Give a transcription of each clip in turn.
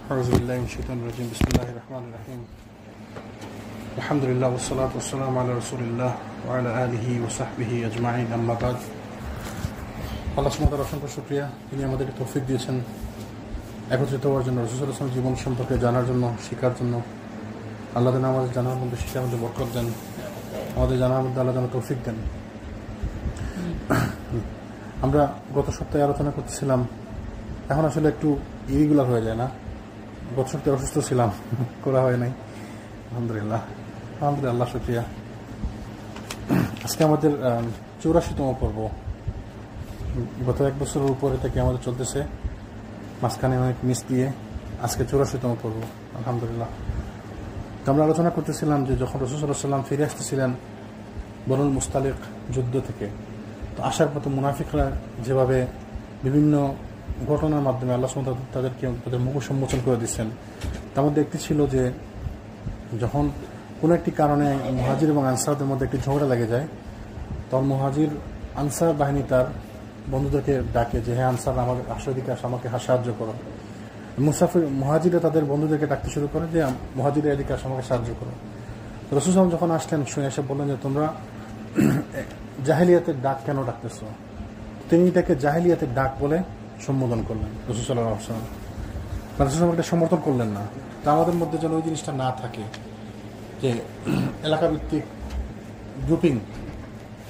أعوذ بالله من الشيطان الرجيم بسم الله الرحمن الرحيم الحمد لله والصلاة والسلام على رسول الله وعلى آله وصحبه أجمعين أما بعد আল্লাহ সুবহানাহু ওয়া তাআলার অসংখ্য শুকরিয়া, তিনি আমাদেরকে তৌফিক দিয়েছেন একত্রিত হওয়ার জন্য, রাসূল সাল্লাল্লাহু আলাইহি ওয়াসাল্লাম জীবন সম্পর্কে জানার জন্য, শেখার জন্য। আল্লাহ যেন আমাদের জানার মধ্যে শিক্ষার মধ্যে বরকত দেন, আমাদের জানার মধ্যে আল্লাহ যেন তৌফিক দেন। আমরা গত সপ্তাহে আলোচনা করতেছিলাম, এখন আসলে একটু ইরেগুলার হয়ে যায় না, গত সপ্তাহে অসুস্থ ছিলাম, করা হয় নাই। আলহামদুলিল্লাহ আল্লাহ শুকরিয়া। আজকে আমাদের 84তম পর্ব। গত এক বছরের উপরে থেকে আমাদের চলতেছে, মাঝখানে অনেক মিস দিয়ে আজকে 84তম পর্ব। আলহামদুলিল্লাহ। তো আমরা আলোচনা করতেছিলাম যে যখন রাসূল সাল্লাল্লাহু আলাইহি ওয়াসাল্লাম ফিরে আসতেছিলেন বনুল মুস্তালিক যুদ্ধ থেকে, তো আসার পথে মুনাফিকরা যেভাবে বিভিন্ন ঘটনার মাধ্যমে আল্লাহ সুবহানাহু ওয়া তাআলা তাদেরকে তাদের মুখ সম্মোচন করে দিচ্ছেন, তার মধ্যে একটি ছিল যে যখন কোনো একটি কারণে মুহাজির এবং আনসারদের মধ্যে একটি ঝগড়া লেগে যায়, তখন মুহাজির আনসার বাহিনী তার বন্ধুদেরকে ডাকে যে হ্যাঁ আনসার, আমাদের আশাদিকে আমাকে সাহায্য করো। মুহাজিরা তাদের বন্ধুদেরকে ডাকতে শুরু করে যে মুহাজিরের এদিকে আমাকে সাহায্য করো। রাসূল সাল্লাল্লাহু আলাইহি ওয়াসাল্লাম যখন আসলেন, শুনে এসে বললেন যে তোমরা জাহেলিয়াতের ডাক কেন ডাকতেছ? তিনি এটাকে জাহেলিয়াতের ডাক বলে সম্বোধন করলেন। রাসূল সাল্লাল্লাহু আলাইহি ওয়াসাল্লাম এটা সমর্থন করলেন না। তা আমাদের মধ্যে যেন ওই জিনিসটা না থাকে যে এলাকাভিত্তিক গ্রুপিং,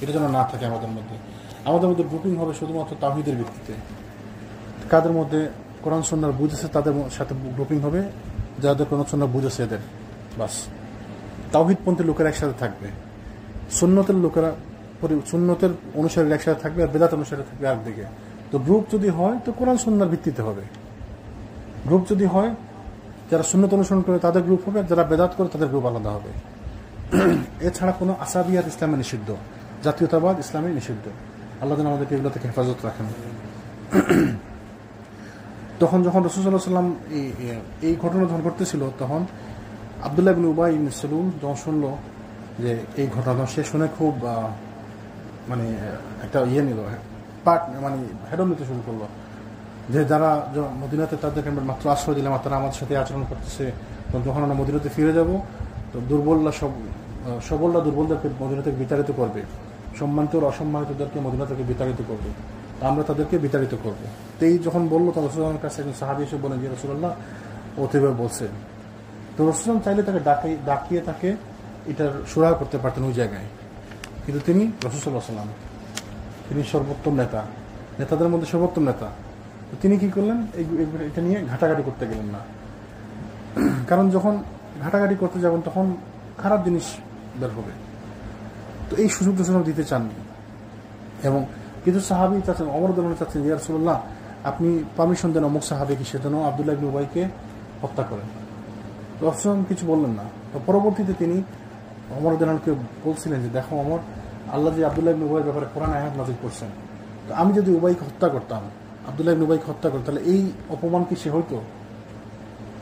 এটা যেন না থাকে আমাদের মধ্যে। আমাদের মধ্যে গ্রুপিং হবে শুধুমাত্র তাওহীদের ভিত্তিতে। কাদের মধ্যে কোরআন সুন্নাহর বুঝ আছে তাদের সাথে গ্রুপিং হবে, যাদের কোরআন সুন্নাহ বুঝ আছে এদের, বাস। তাওহীদপন্থী লোকেরা একসাথে থাকবে, সুন্নতের লোকেরা সুন্নতের অনুসারীরা একসাথে থাকবে, আর বেদাত অনুসারী থাকবে একদিকে। তো গ্রুপ যদি হয় তো কোরআন সুন্নাহর ভিত্তিতে হবে। গ্রুপ যদি হয় যারা সুন্নত অনুসরণ করে তাদের গ্রুপ হবে, যারা বেদাত করে তাদের গ্রুপ আলাদা হবে। এছাড়া কোনো আসাবিয়াত ইসলামে নিষিদ্ধ, জাতীয়তাবাদ ইসলামে নিষিদ্ধ। আল্লাহ যেন আমাদেরকে এগুলো থেকে হেফাজত রাখেন। তখন যখন রাসূল সাল্লাল্লাহু আলাইহি ওয়াসাল্লাম এই ঘটনা যখন ঘটতেছিল, তখন আব্দুল্লাহ ইবনে উবাই ইবনে সালুল যখন শুনলো যে এই ঘটনা, সে শুনে খুব মানে একটা নিল, মানে হেডম নিতে শুরু করলো যে যারা মদিনাতে তাদেরকে আমরা মাত্র আশ্রয় দিলাম, তারা আমাদের সাথে আচরণ করতেছে, যখন আমরা মদিনাতে ফিরে যাব তো সবলরা দুর্বলদেরকে মদিনা থেকে বিতাড়িত করবে, সম্মানিত অসম্মানিতদেরকে মদিনা থেকে বিতাড়িত করবে, আমরা তাদেরকে বিতাড়িত করব। তো এই যখন বললো, তখন রাসূলুল্লাহর কাছে একজন সাহাবী এসে বলেন যে রাসূলুল্লাহ ওইভাবে বলছে। তো রাসূলুল্লাহ চাইলে তাকে ডাকিয়ে তাকে এটার সুরাহা করতে পারতেন ওই জায়গায়, কিন্তু তিনি রাসূল সাল্লাল্লাহু আলাইহি ওয়াসাল্লাম, তিনি সর্বোত্তম নেতা, নেতাদের মধ্যে সর্বোত্তম নেতা। তো তিনি কি করলেন, এটা নিয়ে ঘাটাঘাটি করতে গেলেন না। কারণ যখন ঘাটাঘাটি করতে যাবেন তখন খারাপ জিনিস বের হবে। তো এই সুযোগ রাসূল দিতে চাননি। এবং কিছু সাহাবী চাচ্ছেন, ওমর রাদিয়াল্লাহু চাচ্ছেন ইয়া রাসূলুল্লাহ আপনি পারমিশন দেন অমুক সাহাবীকে সেজন্য আব্দুল্লাহ ইবনে উবাইকে হত্যা করেন। তো রাসূল কিছু বললেন না। তো পরবর্তীতে তিনি ওমর রাদিয়াল্লাহুকে বলছিলেন যে দেখো ওমর, আল্লাহ যে আব্দুল্লাহ ইবনে উবাইয়ের ব্যাপারে কোরআন আয়াত নাযিল করছেন, তো আমি যদি উবাইকে হত্যা করতাম, আব্দুল্লাহ ইবনে উবাইকে হত্যা করতাম, তাহলে এই অপমান কি সে হইতো?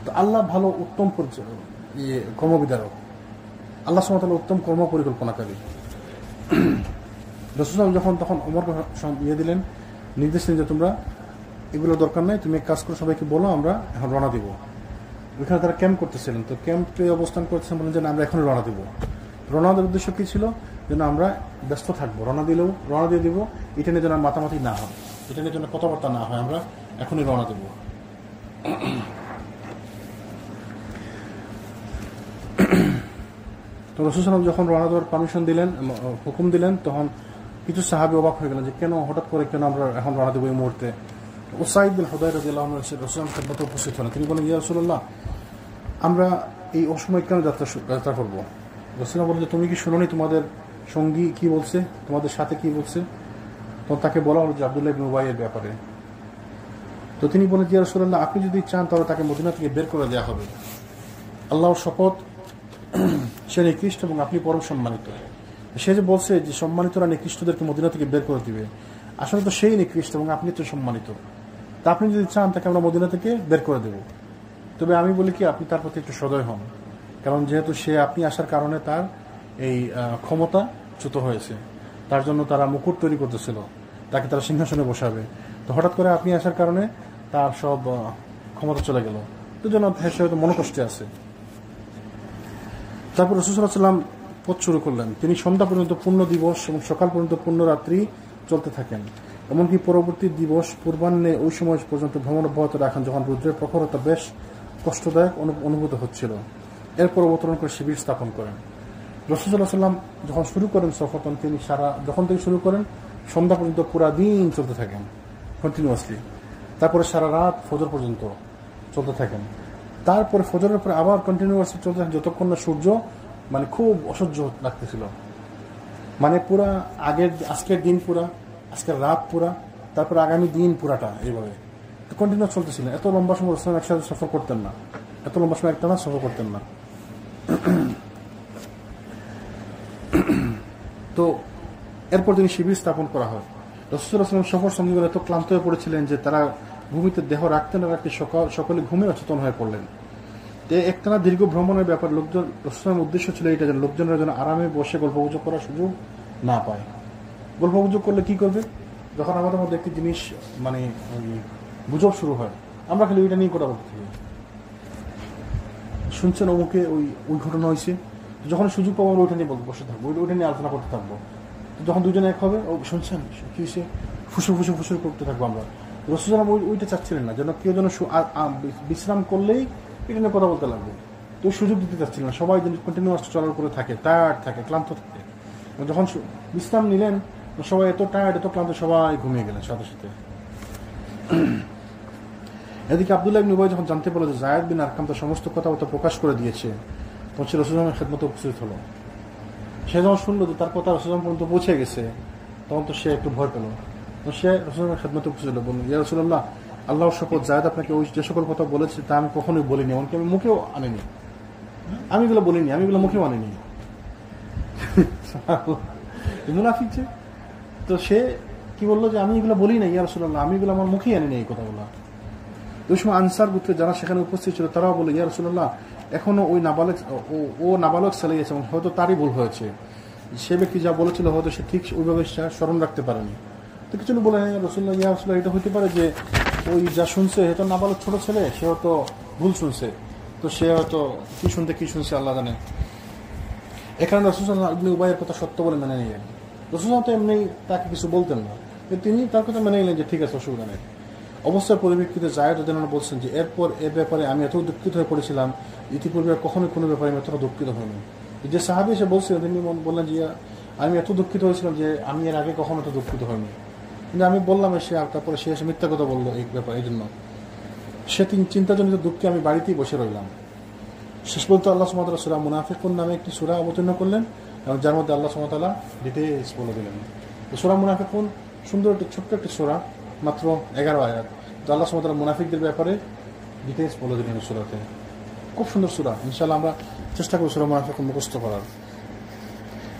তো আল্লাহ ভালো উত্তম কর্মবিধারক, আল্লাহ সুবহানাহু ওয়া তাআলা উত্তম কর্ম পরিকল্পনাকারী। রাসূল যখন তখন ওমরকে দিলেন, নির্দেশ দিলেন যে তোমরা এগুলো দরকার নাই, তুমি এক কাজ করো, সবাইকে বলো আমরা এখন রওনা দিব। ওইখানে তারা ক্যাম্প করতেছিলেন, তো ক্যাম্পে অবস্থান করতেছেন, বলেন যে আমরা এখন রওনা দিব। রওনা দেওয়ার উদ্দেশ্য কী ছিল? যেন আমরা ব্যস্ত থাকবো, রওনা দিয়ে দিব, এটা নিয়ে যেন মাতামাতি না হয়, এটা নিয়ে যেন কথাবার্তা না হয়, আমরা এখনই রওনা দেব। তো রাসূল সাল্লাল্লাহু আলাইহি ওয়াসাল্লাম যখন রওনা দেওয়ার পারমিশন দিলেন, হুকুম দিলেন, তখন কিছু সাহাবী অবাক হয়ে গেলেন যে কেন হঠাৎ করে কেন আমরা এখন রওনা দেবো এই মুহূর্তে। উসাইদ বিন হুদায়র রাদিয়াল্লাহু আনহু রাসূল সাল্লাল্লাহু উপস্থিত হলেন। তিনি বলেন ইয়া রাসূলুল্লাহ আমরা এই অসময় কেন যাত্রা করবো? রাসূল বললেন যে তুমি কি শুনোনি তোমাদের সঙ্গী কি বলছে, তোমাদের সাথে কি বলছে? তখন তাকে বলা হলো যে আব্দুল্লাহ ইবনে উবাইয়ের ব্যাপারে। তো তিনি বলেন ইয়া রাসূলুল্লাহ আপনি যদি চান তাহলে তাকে মদিনা থেকে বের করে দেওয়া হবে। আল্লাহর শপথ সে নিকৃষ্ট এবং আপনি পরম সম্মানিত। সে যে বলছে যে সম্মানিতরা নিকৃষ্টদেরকে মদিনা থেকে বের করে দিবে, আসলে তো সেই নিকৃষ্ট এবং আপনি তো সম্মানিত। তা আপনি যদি চান তাকে আমরা মদিনা থেকে বের করে দেব। তবে আমি বলি কি, আপনি তার প্রতি একটু সদয় হন, কারণ যেহেতু সে আপনি আসার কারণে তার এই ক্ষমতা চ্যুত হয়েছে, তার জন্য তারা মুকুট তৈরি করতেছিল, তাকে তারা সিংহাসনে বসাবে। তো হঠাৎ করে আপনি আসার কারণে তার সব ক্ষমতা চলে গেল। তো জন্য সে হয়তো মনোকষ্টে আছে। তারপর রাসূল সাল্লাল্লাহু আলাইহি ওয়াসাল্লাম পথ শুরু করলেন। তিনি সন্ধ্যা পর্যন্ত পূর্ণ দিবস এবং সকাল পর্যন্ত পূর্ণ রাত্রি চলতে থাকেন। এমনকি পরবর্তী দিবস পূর্বাহ্নে ওই সময় পর্যন্ত ভ্রমণ অব্যাহত রাখেন যখন রৌদ্রের প্রখরতা বেশ কষ্টদায়ক অনুভূত হচ্ছিল। এরপর অবতরণ করে শিবির স্থাপন করেন। রাসূল সাল্লাল্লাহু আলাইহি ওয়াসাল্লাম যখন শুরু করেন সফর, তখন তিনি যখন থেকে শুরু করেন সন্ধ্যা পর্যন্ত পুরা দিন চলতে থাকেন কন্টিনিউয়াসলি। তারপরে সারা রাত ফজর পর্যন্ত চলতে থাকেন। তারপরে ফজরের পরে আবার কন্টিনিউয়াসলি চলতে থাকেন যতক্ষণ না সূর্য মানে খুব অসহ্য লাগতেছিল। মানে পুরা আজকের দিন পুরা, আজকের রাত পুরা, তারপরে আগামী দিন পুরাটা এইভাবে কন্টিনিউ চলতেছিল। এত লম্বা সময় রাসূল একসাথে সফর করতেন না, এত লম্বা সময় একটা না সফর করতেন না। তো এরপর তিনি শিবির স্থাপন করা হয়। রাসূল সাল্লাল্লাহু আলাইহি ওয়াসাল্লাম সফর সঙ্গীরা এত ক্লান্ত হয়ে পড়েছিলেন যে তারা ভূমিতে দেহ রাখতে না রাখতে সকলে ঘুমে অচেতন হয়ে পড়লেন। একটানা দীর্ঘ ভ্রমণের ব্যাপার রাসূলের উদ্দেশ্য ছিল এটা, যেন লোকজনের যেন আরামে বসে গল্পগুজব করার সুযোগ না পায়। গল্পগুজব করলে কি করবে? যখন আমাদের মধ্যে একটি জিনিস মানে গুজব শুরু হয়, আমরা খালি ওইটা নিয়ে কথা বলতে থাকি। শুনছেন অমুকে ওই ঘটনা হয়েছে, যখন সুযোগ পাবো আমরা ওইটা নিয়ে বসে থাকবো, ওইটা নিয়ে আলোচনা করতে থাকবো। যখন দুজনে এক হবে, ও শুনছেন কি হয়েছে, ফুসুর করতে থাকবো আমরা। রাসূল ওইটা চাচ্ছিলেন না, যেন কেউ যেন বিশ্রাম করলেই এটা নিয়ে কথা বলতে লাগবে। তো সুযোগ দিতে চাচ্ছিলেন না, সবাই যেন কন্টিনিউয়াস চলার করে থাকে, টায়ার্ড থাকে, ক্লান্ত থাকে। যখন বিশ্রাম নিলেন সবাই এত টায়ার্ড, এত ক্লান্ত, সবাই ঘুমিয়ে গেলেন সাথে সাথে। এদিকে আব্দুল্লাহ ইবনে উবাই যখন জানতে পারল যে যায়েদ বিন আরকাম তার সমস্ত কথাবার্তা প্রকাশ করে দিয়েছে, তখন সে রাসূলের খেদমতে উপস্থিত হলো। সে যখন শুনলো যে তার কথা রাসূল পর্যন্ত পৌঁছে গেছে, তখন তো সে একটু ভয় পেল। সে রাসূলের খেদমতে উপস্থিত হলো, বলল, ইয়া রাসূলুল্লাহ, আল্লাহর শপথ, যায়েদ আপনাকে ওই যে সকল কথা বলেছে তা আমি কখনোই বলিনি, এমনকি আমি মুখেও আনিনি। আমি এগুলো বলিনি, আমি এগুলো মুখেও আনিনি। মুনাফিক যে, তো সে কি বললো যে আমি এগুলো বলি না ইয়া রাসূলুল্লাহ, আমি এগুলো আমার মুখেই আনিনি এই কথাগুলো। ওই সময় আনসার গোত্রে যারা সেখানে উপস্থিত ছিল তারাও বলে, ইয়া রাসূলুল্লাহ, এখনো ওই নাবালক ছেলে গেছে এবং হয়তো তারই ভুল হয়েছে। সে ব্যক্তি যা বলেছিল হয়তো সে ঠিক ওইভাবে স্মরণ রাখতে পারেনি। তো কিছু বলে, রাসূলুল্লাহ, ইয়া রাসূলুল্লাহ, এটা হতে পারে যে ওই যা শুনছে হয়তো নাবালক ছোট ছেলে, সে হয়তো ভুল শুনছে, তো সে হয়তো কি শুনছে আল্লাহ জানে। এখানে রাসূল সাল্লাল্লাহু আলাইহি ওয়াসাল্লাম ইবনে উবাইয়ের কথা সত্য বলে মেনে নিলেন। রাসূল তো এমনি তাকে কিছু বলতেন না, তিনি তার কথা মেনে নিলেন যে ঠিক আছে, অসুবিধা নেই। অবস্থার পরিপ্রেক্ষিতে যায়েদ রাদিয়াল্লাহু আনহু বলছেন যে এরপর এর ব্যাপারে আমি এত দুঃখিত হয়ে পড়েছিলাম, ইতিপূর্বে কখনোই কোনো ব্যাপারে আমি এতটা দুঃখিত হইনি। যে সাহাবী এসে বলছিলেন, তিনি বললেন যে আমি এত দুঃখিত হয়েছিলাম যে আমি এর আগে কখনো এত দুঃখিত হইনি। কিন্তু আমি বললাম সে, আর তারপরে সে এসে মিথ্যা কথা বললো এই ব্যাপারে, এই জন্য সে চিন্তাজনিত দুঃখে আমি বাড়িতেই বসে রইলাম। শেষ পর্যন্ত আল্লাহ সুবহানাহু ওয়া তাআলা সূরা মুনাফিকুন নামে একটি সূরা অবতীর্ণ করলেন, এবং যার মধ্যে আল্লাহ সুবহানাহু ওয়া তাআলা ডিটেইলস বলে দিলেন। তো সূরা মুনাফিকুন সুন্দর একটি ছোট্ট একটি সূরা, মাত্র 11 আয়াত। তো আল্লাহ সুবহানাহু ওয়া তাআলা মুনাফিকদের ব্যাপারে ডিটেইলস বলে দিলেন সূরাতে। খুব সুন্দর সূরা, ইনশাআল্লাহ আমরা চেষ্টা করব সূরা মুনাফিকুন মুখস্থ করার।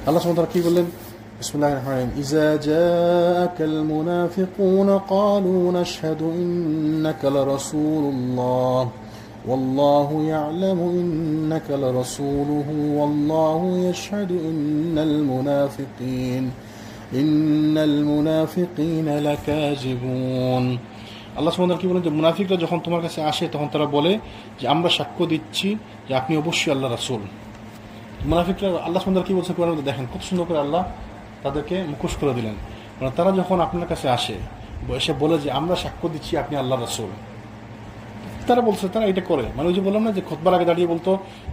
আল্লাহ সুবহানাহু ওয়া তাআলা কি বললেন? বিসমিল্লাহির রহমানির রহিম, ইযা জাআকাল মুনাফিকুনা ক্বালু নাশহাদু ইন্নাকা লারাসূলুল্লাহ والله يعلم إنك لرسوله والله يشهد إن المنافقين لكاذبون। আল্লাহ সুবহানাহু ওয়া তাআলা কি বলেন যে মুনাফিকরা যখন তোমার কাছে আসে তখন তারা বলে যে আমরা সাক্ষ্য দিচ্ছি যে আপনি অবশ্যই আল্লাহ রাসূল। মুনাফিকরা আল্লাহ সুবহানাহু ওয়া তাআলা কি বলছে কোরআনে দেখেন, কত সুন্দর করে আল্লাহ তাদেরকে মুখোশ করে দিলেন। মানে তারা যখন আপনার কাছে আসে, এসে বলে যে আমরা সাক্ষ্য দিচ্ছি আপনি আল্লাহ রাসূল, তারা বলছে, তারা এটা করে, মানে ওই যে বললাম না যে খুতবার আগে দাঁড়িয়ে বলতো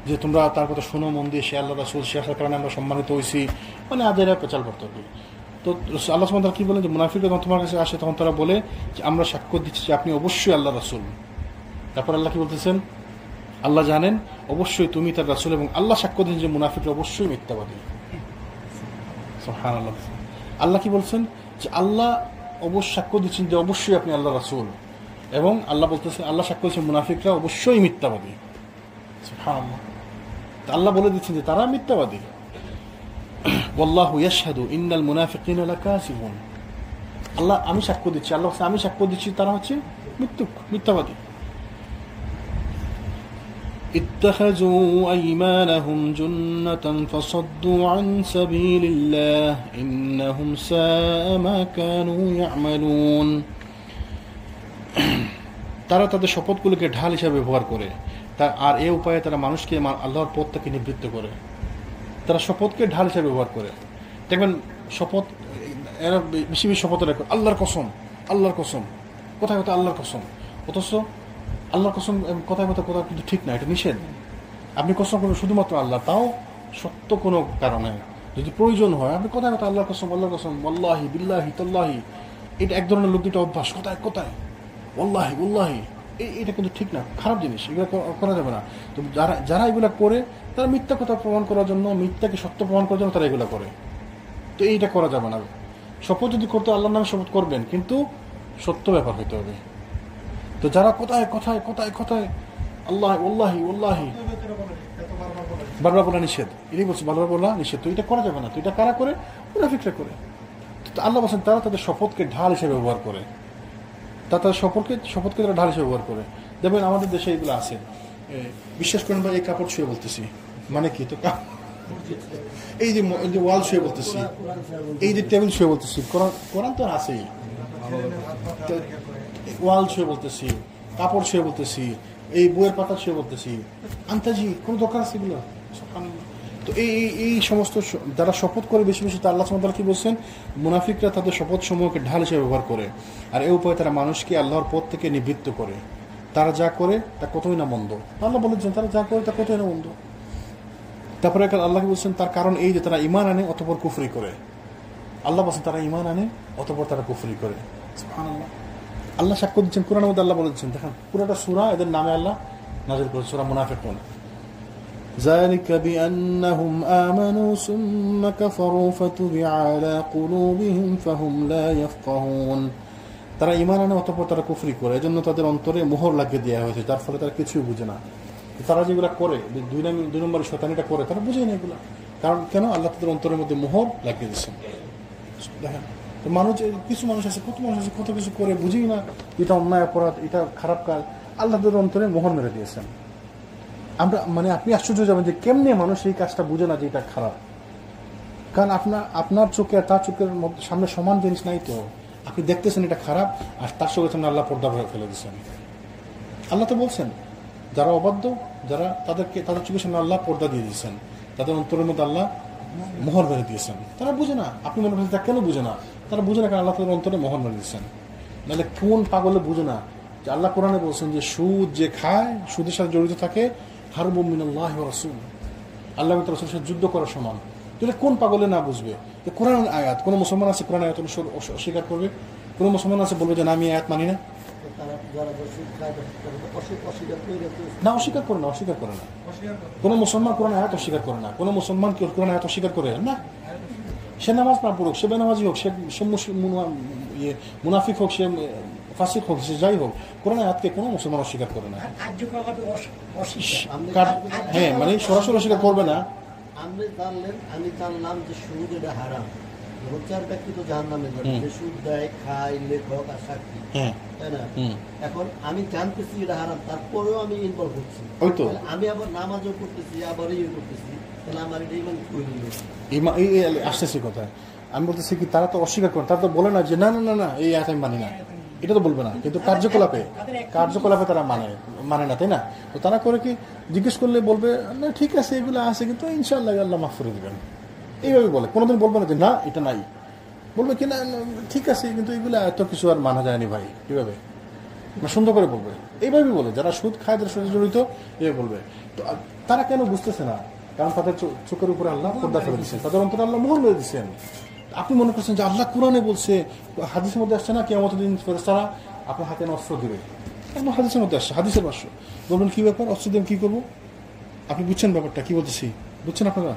যে তোমরা তার কথা শোনো মন দিয়ে, সে আল্লাহ রাসূল, সে আসার কারণে আমরা সম্মানিত হয়েছি, মানে আজেরা পেঁচাল করতে হবে। তো আল্লাহ সুবহানাহু ওয়া তাআলা কি বলেন যে মুনাফিকরা যখন তোমার কাছে আসে তখন তারা বলে যে আমরা সাক্ষ্য দিচ্ছি যে আপনি অবশ্যই আল্লাহ রাসূল। তারপর আল্লাহ কি বলতেছেন? আল্লাহ জানেন অবশ্যই তুমি তার রাসূল, এবং আল্লাহ সাক্ষ্য দিন যে মুনাফিকরা অবশ্যই মিথ্যাবাদী। সুবহানাল্লাহ। আল্লাহ কি বলছেন যে আল্লাহ সাক্ষ্য দিচ্ছেন যে অবশ্যই আপনি আল্লাহ রাসূল, এবং আল্লাহ বলতেছেন, আল্লাহ সাক্ষ্য দিচ্ছেন মুনাফিকরা অবশ্যই মিথ্যাবাদী। সুবহানাল্লাহ। আল্লাহ বলে দিচ্ছেন যে তারা মিথ্যাবাদী। ওয়াল্লাহু ইয়াশহাদু ইন্নাল মুনাফিকিনা লাকাযিবুন। আল্লাহ আমি সাক্ষ্য দিচ্ছি, আল্লাহ আমি সাক্ষ্য দিচ্ছি তারা হচ্ছে মিথ্যাবাদী। ইত্তাখাযু আইমানাহুম জুন্নাতান ফাসাদ্দু আন সাবিলিল্লাহ ইন্নাহুম সাআ মা কানু ইয়ামালুন। তারা তাদের শপথগুলোকে ঢাল হিসাবে ব্যবহার করে, আর এ উপায়ে তারা মানুষকে আল্লাহর পথ থেকে নিবৃত্ত করে। তারা শপথকে ঢাল হিসাবে ব্যবহার করে। দেখবেন শপথ, এরা বেশি বেশি শপথ রাখে আল্লাহর কসম, আল্লাহর কসম, কোথায় কোথায় আল্লাহর কসম। অথচ আল্লাহর কসম কোথায় কোথায় কোথাও কিন্তু ঠিক না, এটা নিষেধ। আপনি কসম করবেন শুধুমাত্র আল্লাহ, তাও সত্য কোনো কারণে, যদি প্রয়োজন হয় আপনি কোথায় কোথায় আল্লাহর কসম, আল্লাহর কসম, ওয়াল্লাহি বিল্লাহি তাল্লাহি। এটা এক ধরনের লোক দুটো অভ্যাস, কোথায় কোথায় ওয়াল্লাহি ওয়াল্লাহি, এটা কিন্তু ঠিক না, খারাপ জিনিস, এগুলো করা যাবে না। তো যারা এগুলো করে তারা মিথ্যা কথা প্রমাণ করার জন্য, মিথ্যাকে সত্য প্রমাণ করার জন্য তারা এগুলো করে। তো এইটা করা যাবে না। শপথ যদি করতে আল্লাহর নামে শপথ করবেন, কিন্তু সত্য ব্যাপার হইতে হবে। তো যারা কোথায় কোথায় কোথায় কোথায় আল্লাহ ওল্লাহি ওল্লাহি বারবার বলা নিষেধ, এটাই বলছে বারবার বলা নিষেধ। তো এটা করা যাবে না। তো এটা কারা করে? মুনাফিকরা করে। তো আল্লাহ বলছেন তারা তাদের শপথকে ঢাল হিসেবে ব্যবহার করে, তাদের শপথকে তারা ঢাল হিসেবে ব্যবহার করে। দেখবেন আমাদের দেশে এগুলো আছে, বিশ্বাস করেন বা এই কাপড় শুয়ে বলতেছি, মানে কি, তো এই যে ওয়াল শুয়ে বলতেছি, এই যে টেবিল শুয়ে বলতেছি, কোরআন তো আছেই, ওয়াল শুয়ে বলতেছি, কাপড় শুয়ে বলতেছি, এই বইয়ের পাতা শুয়ে বলতেছি, আন্তাজি কোনো দরকার আছে এগুলো? তো এই সমস্ত যারা শপথ করে বেশি বেশি, আল্লাহ সুবহানাহু ওয়া তাআলা কি বলছেন? মুনাফিকরা তাদের শপথ সমূহকে ঢাল হিসেবে ব্যবহার করে, আর এই উপায়ে তারা মানুষকে আল্লাহর পথ থেকে নিবৃত্ত করে। তারা যা করে তা কতই না মন্দ। আল্লাহ বলেছেন তারা যা করে তা কতই না মন্দ। তারপরে আল্লাহ বলছেন তার কারণ এই যে তারা ঈমান আনে অতঃপর কুফরি করে। আল্লাহ বলছেন তারা ঈমান আনে অতঃপর তারা কুফরি করে। সুবহানাল্লাহ। আল্লাহ সাক্ষ্য দিচ্ছেন, কোরআনের মধ্যে আল্লাহ বলেছেন, দেখেন পুরোটা সূরা এদের নামে আল্লাহ নাযিল করেছেন, সূরা মুনাফিকুন। ذلك بأنهم آمنوا ثم كفروا فتبع على قلوبهم فهم لا يفقهون। তারা ঈমান আনে অতঃপর তারা কুফরি করে, এজন্য তাদের অন্তরে মোহর লাগিয়ে দেওয়া হয়েছে, যার ফলে তারা কিছুই বুঝে না। তারা যেগুলো করে, দুই নম্বরের শয়তানিটা করে, তারা বুঝে না এগুলো। কারণ কেন? আল্লাহ তাদের অন্তরের মধ্যে মোহর লাগিয়ে দিচ্ছেন। দেখেন মানুষ, কিছু মানুষ আছে, কত মানুষ আছে কত কিছু করে, বুঝেই না এটা অন্যায় অপরাধ, এটা খারাপ কাজ। আল্লাহ তাদের অন্তরে মোহর মেরে দিয়েছেন। আমরা আপনি আশ্চর্য যাবেন যে কেমনে মানুষ এই কাজটা বুঝে না যে এটা খারাপ। কারণ আপনার চোখে আর তার চোখের সামনে সমান জিনিস নাই। তো আপনি দেখতেছেন এটা খারাপ, আর তার চোখের সামনে আল্লাহ পর্দা ফেলে দিচ্ছেন। আল্লাহ তো বলছেন যারা অবাধ্য, যারা তাদের চোখের সামনে আল্লাহ পর্দা দিয়ে দিয়েছেন, তাদের অন্তরের মধ্যে আল্লাহ মোহর মেরে দিয়েছেন। তারা বুঝে না। আপনি মনে করছেন তা কেন বুঝে না? তারা বুঝে না কারণ আল্লাহ তাদের অন্তরে মোহর মেরে দিয়েছেন। নাহলে কোন পাগলে বুঝে না যে আল্লাহ কোরআনে বলছেন যে সুদ যে খায়, সুদের সাথে জড়িত থাকে, হারবুম মিনাল্লাহি ওয়া রাসূল, আল্লাহ এবং তার রাসূলের সাথে যুদ্ধ করার সমান। তাহলে কোন পাগলে না বুঝবে যে কোরআন আয়াত? কোন মুসলমান আছে কোরআন আয়াত অস্বীকার করবে? কোন মুসলমান আছে বলবে যে না আমি আয়াত মানি না? না, অস্বীকার করে না, অস্বীকার করে না। কোন মুসলমান কোরআন আয়াত অস্বীকার করে না। কোন মুসলমান কি কোরআন আয়াত অস্বীকার করে না? সে নামাজ না পড়ুক, সে বেনামাজি হোক, সে মুনাফিক হোক, সে ফাসিক হোক, সে যাই হোক, কোরআন আয়াতকে কোনো মুসলমান অস্বীকার করে না। হ্যাঁ, মানে সরাসরি অস্বীকার করবে না। আমি জানলাম যে সুদ এটা হারাম, চার ব্যক্তি তো জাহান্নামে যাবে, সুদ দেয়, খায়, লেখক আর সাক্ষী, তাই না? এখন আমি জানতেছি এটা হারাম, তারপরেও আমি ইনভলভ হচ্ছি, আমি আবার নামাজও করতেছি, আবার ইয়ে করতেছি, তাহলে আমার এটা ইমান কই নিল? আসতেছি কথায় আমি বলতেছি কি, তারা তো অস্বীকার করে, তারা তো বলে না যে না না না না এই আয়াত আমি মানি না, এটা তো বলবে না, কিন্তু কার্যকলাপে তারা মানে না, তাই না? তো তারা করে কি, জিজ্ঞেস করলে বলবে না ঠিক আছে এগুলো আছে, কিন্তু ইনশাআল্লাহ আল্লাহ মাফ করে দিবেন, এইভাবে বলে। কোনোদিন বলবে না যে না এটা নাই, বলবে কি না ঠিক আছে কিন্তু এগুলো এত কিছু আর মানা যায়নি ভাই, কিভাবে না, সুন্দর করে বলবে, এইভাবেই বলে। যারা সুদ খায়, যারা সুদে জড়িত, এইভাবে বলবে। তো তারা কেন বুঝতেছে না? কারণ তাদের চোখের উপরে আল্লাহ পর্দা ফেলে দিচ্ছেন, তাদের অন্তরে আল্লাহ মোহর মেরে দিচ্ছেন। আপনি মনে করছেন যে আল্লাহ কোরআনে বলছে, হাদিসের মধ্যে আসছে না কিয়ামতের দিন ফেরেশতারা আপনার হাতে অস্ত্র দিবে, একদম হাদিসের মধ্যে আসছে, হাদিসের ভাষ্য। বলবেন কি ব্যাপার, অস্ত্র দিয়ে কি করবো? আপনি বুঝছেন ব্যাপারটা কি বলতেছি? বুঝছেন আপনারা?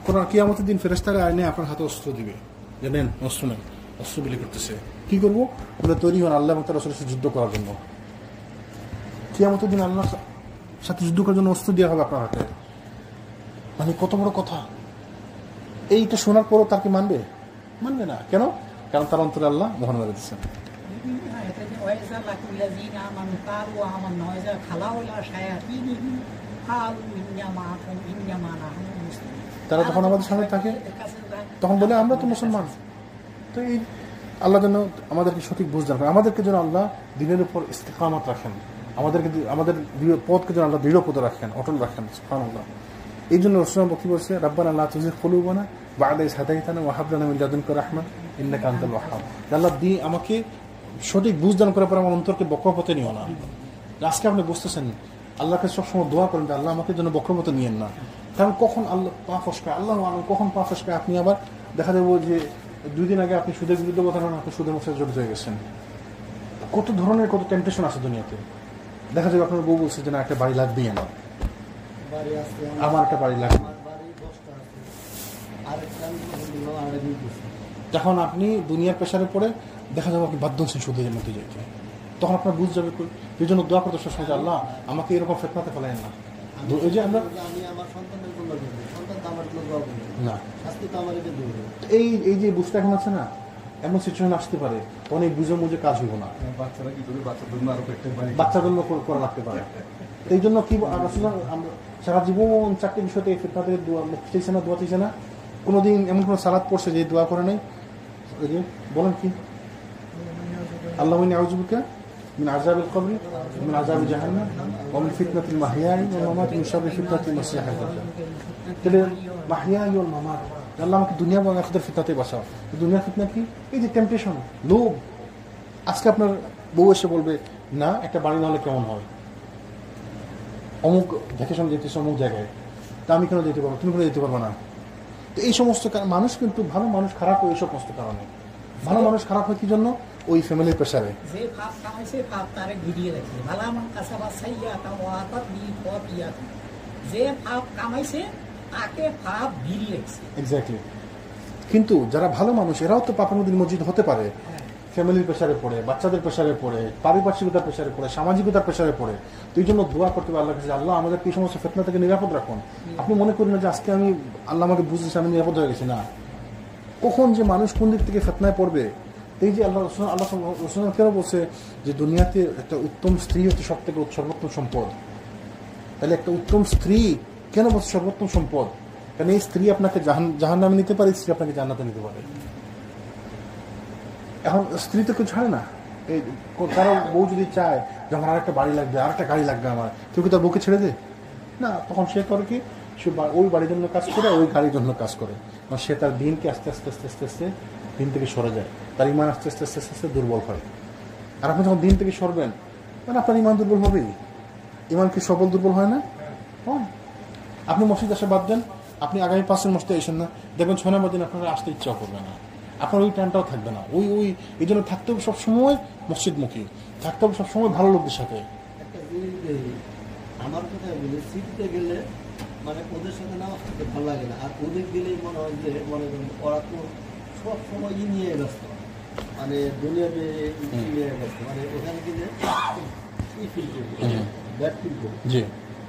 কোরআন কিয়ামতের দিন ফেরেশতারা আইনে আপনার হাতে অস্ত্র দিবে, যে নেন অস্ত্র নেন, অস্ত্র বিলি করতেছে। কি করবো? বলে তৈরি হন আল্লাহ এবং তার রাসূলের সাথে যুদ্ধ করার জন্য। কিয়ামতের দিন আল্লাহর সাথে যুদ্ধ করার জন্য অস্ত্র দেওয়া হবে আপনার হাতে। মানে কত বড় কথা! এইটা শোনার পরও তাকে মানবে না। কেন? কারণ তার অন্তরে আল্লাহ মোহর মেরে দিচ্ছেন। তারা যখন আমাদের সামনে থাকে তখন বলে আমরা তো মুসলমান। তো আল্লাহ যেন আমাদেরকে সঠিক বুঝ দান করেন, আমাদেরকে যেন আল্লাহ দিনের উপর ইস্তেকামত রাখেন, আমাদের পথকে যেন আল্লাহ দৃঢ়পদ রাখেন, অটল রাখেন। সুবহানাল্লাহ। এই জন্য রাসূলুল্লাহ কি বলছে, রাব্বানা লা তুযিগ কুলুবানা বা'দা ইয হাদাইতানা ওয়া হাব লানা মিন লাদুনকা রাহমা ইন্নাকা আনতাল ওয়াহ্হাব। আল্লাহ আমাকে সঠিক বুঝ দান করার পর আমার অন্তরকে বক্রপথে নিও না। আজকে আপনি বুঝতেছেন, আল্লাহকে সবসময় দোয়া করেন যে আল্লাহ আমাকে যেন বক্রপথে নিয়েন না। কারণ কখন আল্লাহ পা ফসকায়, আল্লাহ কখন পা ফসকায়, আপনি আবার দেখা যাবো যে 2 দিন আগে আপনি সুদের বিরুদ্ধে কথা বলেন, আপনি সুদের মধ্যে জড়িত হয়ে গেছেন। কত ধরনের কত টেম্পটেশন আছে দুনিয়াতে। দেখা যাবে আপনার বউ বলছে যে না একটা বাড়ি লাগবেই আমার, আমার একটা বাড়ি লাগবে। যখন আপনি দুনিয়ার প্রেশারে পড়ে দেখা যাবে আপনি বাধ্য হচ্ছেন সুদের মধ্যে যেতে, তখন আপনার বুঝ যাবে। এই জন্য দোয়া করতে সবসময় আল্লাহ আমাকে এরকম ফেতনাতে ফেলেন না। এই যে আমরা না এই যে বুঝতে এখন আছে না, এমন সিচুয়েশন আসতে পারে অনেক বুঝে মুঝে কাজ হইব না, বাচ্চার জন্য করা লাগতে পারে। এই জন্য কি সারা জীবন 4টি বিষয়তে ফিতনাতে মুক্তি চাইছে না, দোয়া চাইছে না। কোনোদিন এমন কোনো সালাত পড়ছে যে দোয়া করে নাই? ওই যে বলেন কি, আল্লাহুম্মা আউযু বিকা মিন আযাবিল কবরি ওয়া মিন আযাবি জাহান্নাম ওয়া মিন ফিতনাতিল মাহইয়াই ওয়াল মামাত ওয়া মিন শাররি ফিতনাতিল মাসিহিদ দাজ্জাল। তাহলে মাহইয়াই ওয়াল মামাত, আল্লাহ আমাকে দুনিয়া এবং আখিরাতের ফিতনাতে বাঁচাও। দুনিয়ার ফিতনা কি? এই যে টেম্পটেশন, লোভ। আজকে আপনার বউ এসে বলবে না একটা বাড়ি না হলে কেমন হয়, অমুক ভ্যাকেশন যেতেছে অমুক জায়গায়, তা আমি কেন যেতে পারবো, তুমি কেন যেতে পারবো না? তো এই সমস্ত মানুষ কিন্তু ভালো মানুষ খারাপ হয় এই সমস্ত কারণে। ভালো মানুষ খারাপ হয় কি জন্য? ওই ফ্যামিলির প্রেসারে। যে পাপ কামাইছে পাপ তারে ঘিরিয়ে রাখে, ভালো মান কাসাবা সাইয়াতা ওয়া তাবি ওয়াতিয়াত। যে পাপ কামাইছে তাকে পাপ ঘিরিয়ে রাখছে। এক্স্যাক্টলি। কিন্তু যারা ভালো মানুষ এরাও তো পাপের মধ্যে নিমজ্জিত হতে পারে, ফ্যামিলির প্রেসারে পড়ে, বাচ্চাদের প্রেসারে পড়ে, পারিপার্শ্বিকতার প্রেসারে পড়ে, সামাজিকতার প্রেসারে পড়ে। তো এই জন্য দোয়া করতে হবে আল্লাহর কাছে, আল্লাহ আমাদের এই সমস্ত ফিতনা থেকে নিরাপদ রাখুন। আপনি মনে করেন না যে আজকে আমি আল্লাহ আমাকে বুঝেছি আমি নিরাপদ হয়ে গেছি, না। কখন যে মানুষ কোন দিক থেকে ফিতনায় পড়বে। এই যে আল্লাহ রাসূল কেন বলছে যে দুনিয়াতে একটা উত্তম স্ত্রী হচ্ছে সব থেকে সর্বোত্তম সম্পদ। তাহলে একটা উত্তম স্ত্রী কেন বলছে সর্বোত্তম সম্পদ? কারণ এই স্ত্রী আপনাকে জাহান্নামে নিতে পারে, স্ত্রী আপনাকে জান্নাতে নিতে পারে। এখন স্ত্রী তো কেউ ছাড়ে না। এই কারো বউ যদি চায় যে আমার আরেকটা বাড়ি লাগবে, আরেকটা গাড়ি লাগবে আমার, কেউ কি তার বউকে ছেড়ে দেয়? না। তখন সে করে কি, সে ওই বাড়ির জন্য কাজ করে, ওই গাড়ির জন্য কাজ করে। সে তার দিনকে আস্তে আস্তে আস্তে আস্তে আস্তে দিন থেকে সরে যায়, তার ইমান আস্তে আস্তে আস্তে আস্তে দুর্বল হয়। আর আপনি যখন দিন থেকে সরবেন মানে আপনার ইমান দুর্বল হবেই। ইমান কি সবল দুর্বল হয় না? হয়। আপনি মসজিদ আসা বাদ দেন, আপনি আগামী 5 দিন মসজিদে আসেন না, দেখবেন 6 নম্বর দিন আপনারা আসতে ইচ্ছা করবে না, আপনার ওই টানটাও থাকবে না। এই জন্য থাকতে হবে সবসময় মসজিদমুখী, থাকতে হবে সবসময় ভালো লোকদের সাথে। একটা জিনিস আমার কথা বলি, সিটিতে গেলে মানে ওদের সাথে নামাজ পড়তে ভালো লাগে না, আর ওদের গেলেই মনে হয় যে মনে করেন ওরা তো সব সময় নিয়ে ব্যস্ত, মানে দুনিয়াতে নিয়ে ব্যস্ত, মানে ওখানে গেলে ই ফিল করবো, ব্যাড ফিল করবো। জি,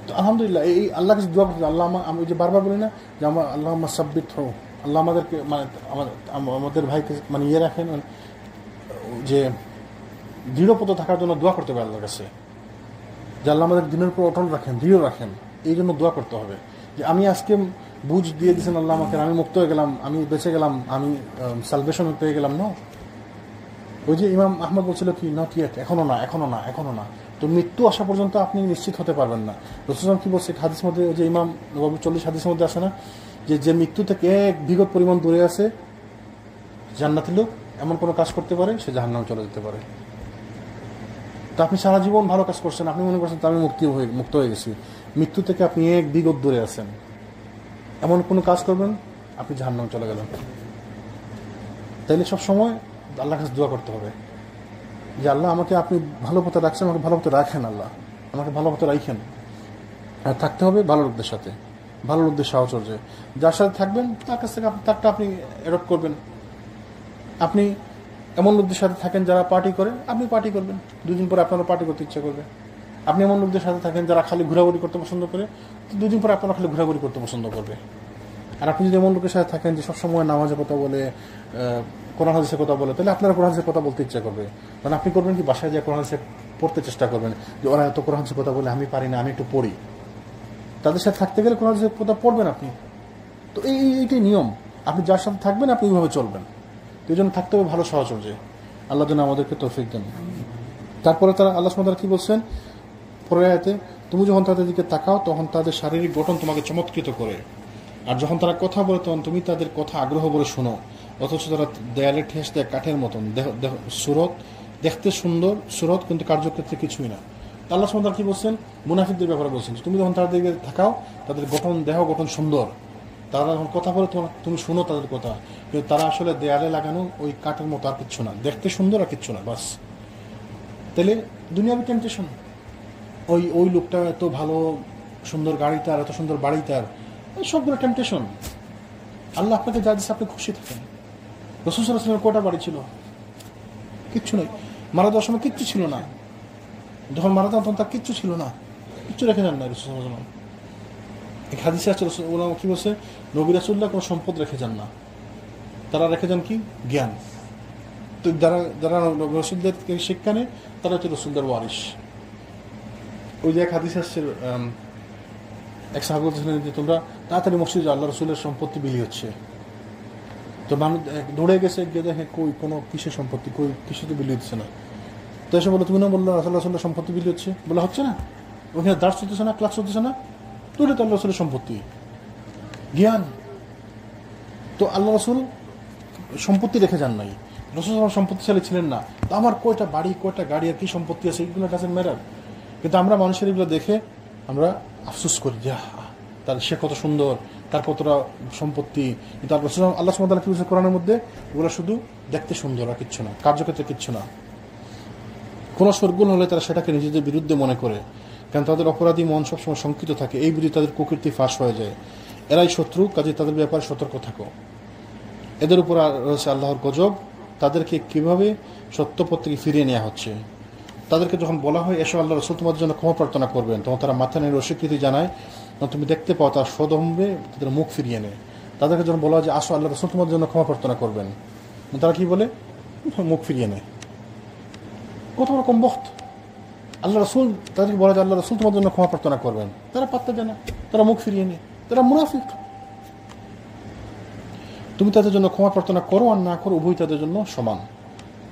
তো আলহামদুলিল্লাহ এই আল্লাহ কাছে দোয়া করতে, আল্লাহ আমি যে বারবার বলি না যে আল্লাহ সাব্বিত হো, আল্লাহ আমাদেরকে মানে আমাদের ভাইকে মানে ইয়ে রাখেন, যে দৃঢ়পদ থাকার জন্য দোয়া করতে হবে আল্লাহর কাছে, যে আল্লাহ আমাদের দিনের উপর অটল রাখেন, দৃঢ় রাখেন। এই জন্য দোয়া করতে হবে যে আমি আজকে বুঝ দিয়ে দিয়েছেন আল্লাহ আমাকে, আমি মুক্ত হয়ে গেলাম, আমি বেঁচে গেলাম, আমি সালভেশন পেয়ে গেলাম। না, ওই যে ইমাম আহমদ বলছিল কি, নট ইয়েট, এখনো না, এখনো না, এখনো না। তো মৃত্যু আসা পর্যন্ত আপনি নিশ্চিত হতে পারবেন না। রাসূলুল্লাহ কি বলছে হাদিস মধ্যে, যে ইমাম 40 হাদিসের মধ্যে আসে না, যে মৃত্যু থেকে এক বিগত পরিমাণ দূরে আছে জান্নাতি লোক, এমন কোনো কাজ করতে পারে সে জাহান্নামে চলে যেতে পারে। তো আপনি সারা জীবন ভালো কাজ করছেন, আপনি মনে করছেন আমি মুক্ত হয়ে গেছি, মৃত্যু থেকে আপনি এক বিগত দূরে আছেন, এমন কোনো কাজ করবেন আপনি জাহান্নামে চলে গেলেন। তাইলে সবসময় আল্লাহর কাছে দোয়া করতে হবে যে আল্লাহ আমাকে আপনি ভালো পথে রাখছেন, আমাকে ভালো পথে রাখেন, আল্লাহ আমাকে ভালো পথে রাখেন। আর থাকতে হবে ভালো লোকদের সাথে, ভালো লোকদের সাহচর্যে। যার সাথে থাকবেন তার কাছ থেকে তারটা আপনি অ্যাডপ্ট করবেন। আপনি এমন লোকদের সাথে থাকেন যারা পার্টি করে, আপনি পার্টি করবেন, 2 দিন পরে আপনারা পার্টি করতে ইচ্ছা করবে। আপনি এমন লোকদের সাথে থাকেন যারা খালি ঘোরাঘুরি করতে পছন্দ করে, 2 দিন পরে আপনারা খালি ঘোরাঘুরি করতে পছন্দ করবে। আর আপনি যদি এমন লোকের সাথে থাকেন যে সবসময় নামাজের কথা বলে, কোরআন হাদিসের কথা বলে, তাহলে আপনারা কোরআন হাদিসের কথা বলতে ইচ্ছা করবে। মানে আপনি করবেন কি, বাসায় যে কোরআন হাদিস পড়তে চেষ্টা করবেন, যে ওরা এত কোরআন হাদিসের কথা বলে আমি পারি না, আমি একটু পড়ি। তাদের সাথে থাকতে গেলে কোরআন হাদিসের কথা পড়বেন আপনি। তো এইটাই নিয়ম, আপনি যার সাথে থাকবেন আপনি ওইভাবে চলবেন। তো এই জন্য থাকতে হবে ভালো সাহচর্যে। আল্লাহ যেন আমাদেরকে তৌফিক দেন। তারপরে তারা আল্লাহ সুবহানাহু ওয়া তাআলা কি বলছেন পরের আয়াতে, তুমি যখন তাদের দিকে তাকাও তখন তাদের শারীরিক গঠন তোমাকে চমৎকৃত করে, আর যখন তারা কথা বলে তখন তুমি তাদের কথা আগ্রহ বলে শোনো, অথচ তারা দেয়ালে ঠেস দেয় কাঠের মতন, সুরত দেখতে সুন্দর সুরত কিন্তু কার্যক্ষেত্রে কিছুই না। আল্লাহ সুবহানাহু ওয়া তাআলা কি বলছেন মুনাফিকদের ব্যাপারে বলছেন, তুমি যখন তাদের দিকে তাকাও তাদের দেহ গঠন সুন্দর, তারা যখন কথা বলে তুমি শুনো তাদের কথা, কিন্তু তারা আসলে দেয়ালে লাগানো ওই কাঠের মতো আর কিচ্ছু না, দেখতে সুন্দর আর কিচ্ছু না বাস। তাহলে দুনিয়াবি টেম্পটেশন, ওই লোকটা এত ভালো সুন্দর গাড়ি তার, এত সুন্দর বাড়ি তার, সবগুলো টেম্পটেশন। আল্লাহ আপনাকে যা দিচ্ছে আপনি খুশি থাকেন। রাসূল সাল্লাল্লাহু আলাইহি ওয়াসাল্লামের কয়টা বাড়ি ছিল? কিচ্ছু নেই। মারা যাওয়ার সময় কিচ্ছু ছিল না, যখন মারা যান তখন তার কিচ্ছু ছিল না, কিচ্ছু রেখে যান না রাসূল সাল্লাল্লাহু আলাইহি ওয়াসাল্লাম। এক হাদিসে আছে ওলামা কি বলছে, নবী রাসূলুল্লাহ কোনো সম্পদ রেখে যান না, তারা রেখে যান কি জ্ঞান। তো যারা রাসূলদের শিক্ষা নেয় তারা হচ্ছে রাসূলদের ওয়ারিস। ওই যে এক হাদিস আসছে, এক সাহাবী বলছিলেন যে তোমরা তাড়াতাড়ি মসজিদে যাও, আল্লাহ রাসূলের সম্পত্তি বিলি হচ্ছে। তো মানুষ দৌড়ে গেছে, গিয়ে দেখে কই কোনো কিসের সম্পত্তি, কই কিছু তো বিলি হচ্ছে না। তো এসে বলো তুমি না বললো রাসূলের সম্পত্তি বিলি হচ্ছে, বলে হচ্ছে না, ওখানে দাঁড় চলতেছে না, ক্লাস চলতেছে না, তুলে তো আল্লাহ রাসূলের সম্পত্তি জ্ঞান। তো আল্লাহ রাসূল সম্পত্তি রেখে যান নাই, রাসূল সম্পত্তিশালী ছিলেন না। তো আমার কয়টা বাড়ি কয়টা গাড়ি আর কি সম্পত্তি আছে এগুলো ডাজেন্ট ম্যাটার। কিন্তু আমরা মানুষের এগুলো দেখে আমরা আফসোস করি যে তার সে কত সুন্দর, তার কতটা সম্পত্তি। কিন্তু আল্লাহ সুবহানাহু ওয়া তাআলা কি বলেছে কোরআনের মধ্যে, ওগুলো শুধু দেখতে সুন্দর আর কিচ্ছু না, কার্যক্ষেত্রে কিচ্ছু না। কোনো শোরগোল হলে তারা সেটাকে নিজেদের বিরুদ্ধে মনে করে, কারণ তাদের অপরাধী মন সবসময় শঙ্কিত থাকে, এই বুঝি তাদের কুকীর্তি ফাঁস হয়ে যায়। এরাই শত্রু, কাজে তাদের ব্যাপারে সতর্ক থাকো। এদের উপর রয়েছে আল্লাহর গজব, তাদেরকে কিভাবে সত্য পথ থেকে ফিরিয়ে নেওয়া হচ্ছে। তাদেরকে যখন বলা হয় এসব আল্লাহ রাসূল তোমাদের জন্য ক্ষমা প্রার্থনা করবেন, তখন তারা মাথা নেড়ে অস্বীকৃতি জানায়, তখন তুমি দেখতে পাও তার সদম্বে তাদের মুখ ফিরিয়ে নেয়। তাদেরকে যখন বলা হয় যে আসো আল্লাহ রাসূল তোমাদের জন্য ক্ষমা প্রার্থনা করবেন, তারা কি বলে মুখ ফিরিয়ে নেয়। কত রকম বক্ত। আল্লাহ রাসূল তাদেরকে বলা যায় আল্লাহ রাসূল তোমাদের জন্য ক্ষমা প্রার্থনা করবেন, তারা পাত্তা দেয় না, তারা মুখ ফিরিয়ে নেয়, তারা মুনাফিক। তুমি তাদের জন্য ক্ষমা প্রার্থনা করো আর না করো উভয় তাদের জন্য সমান।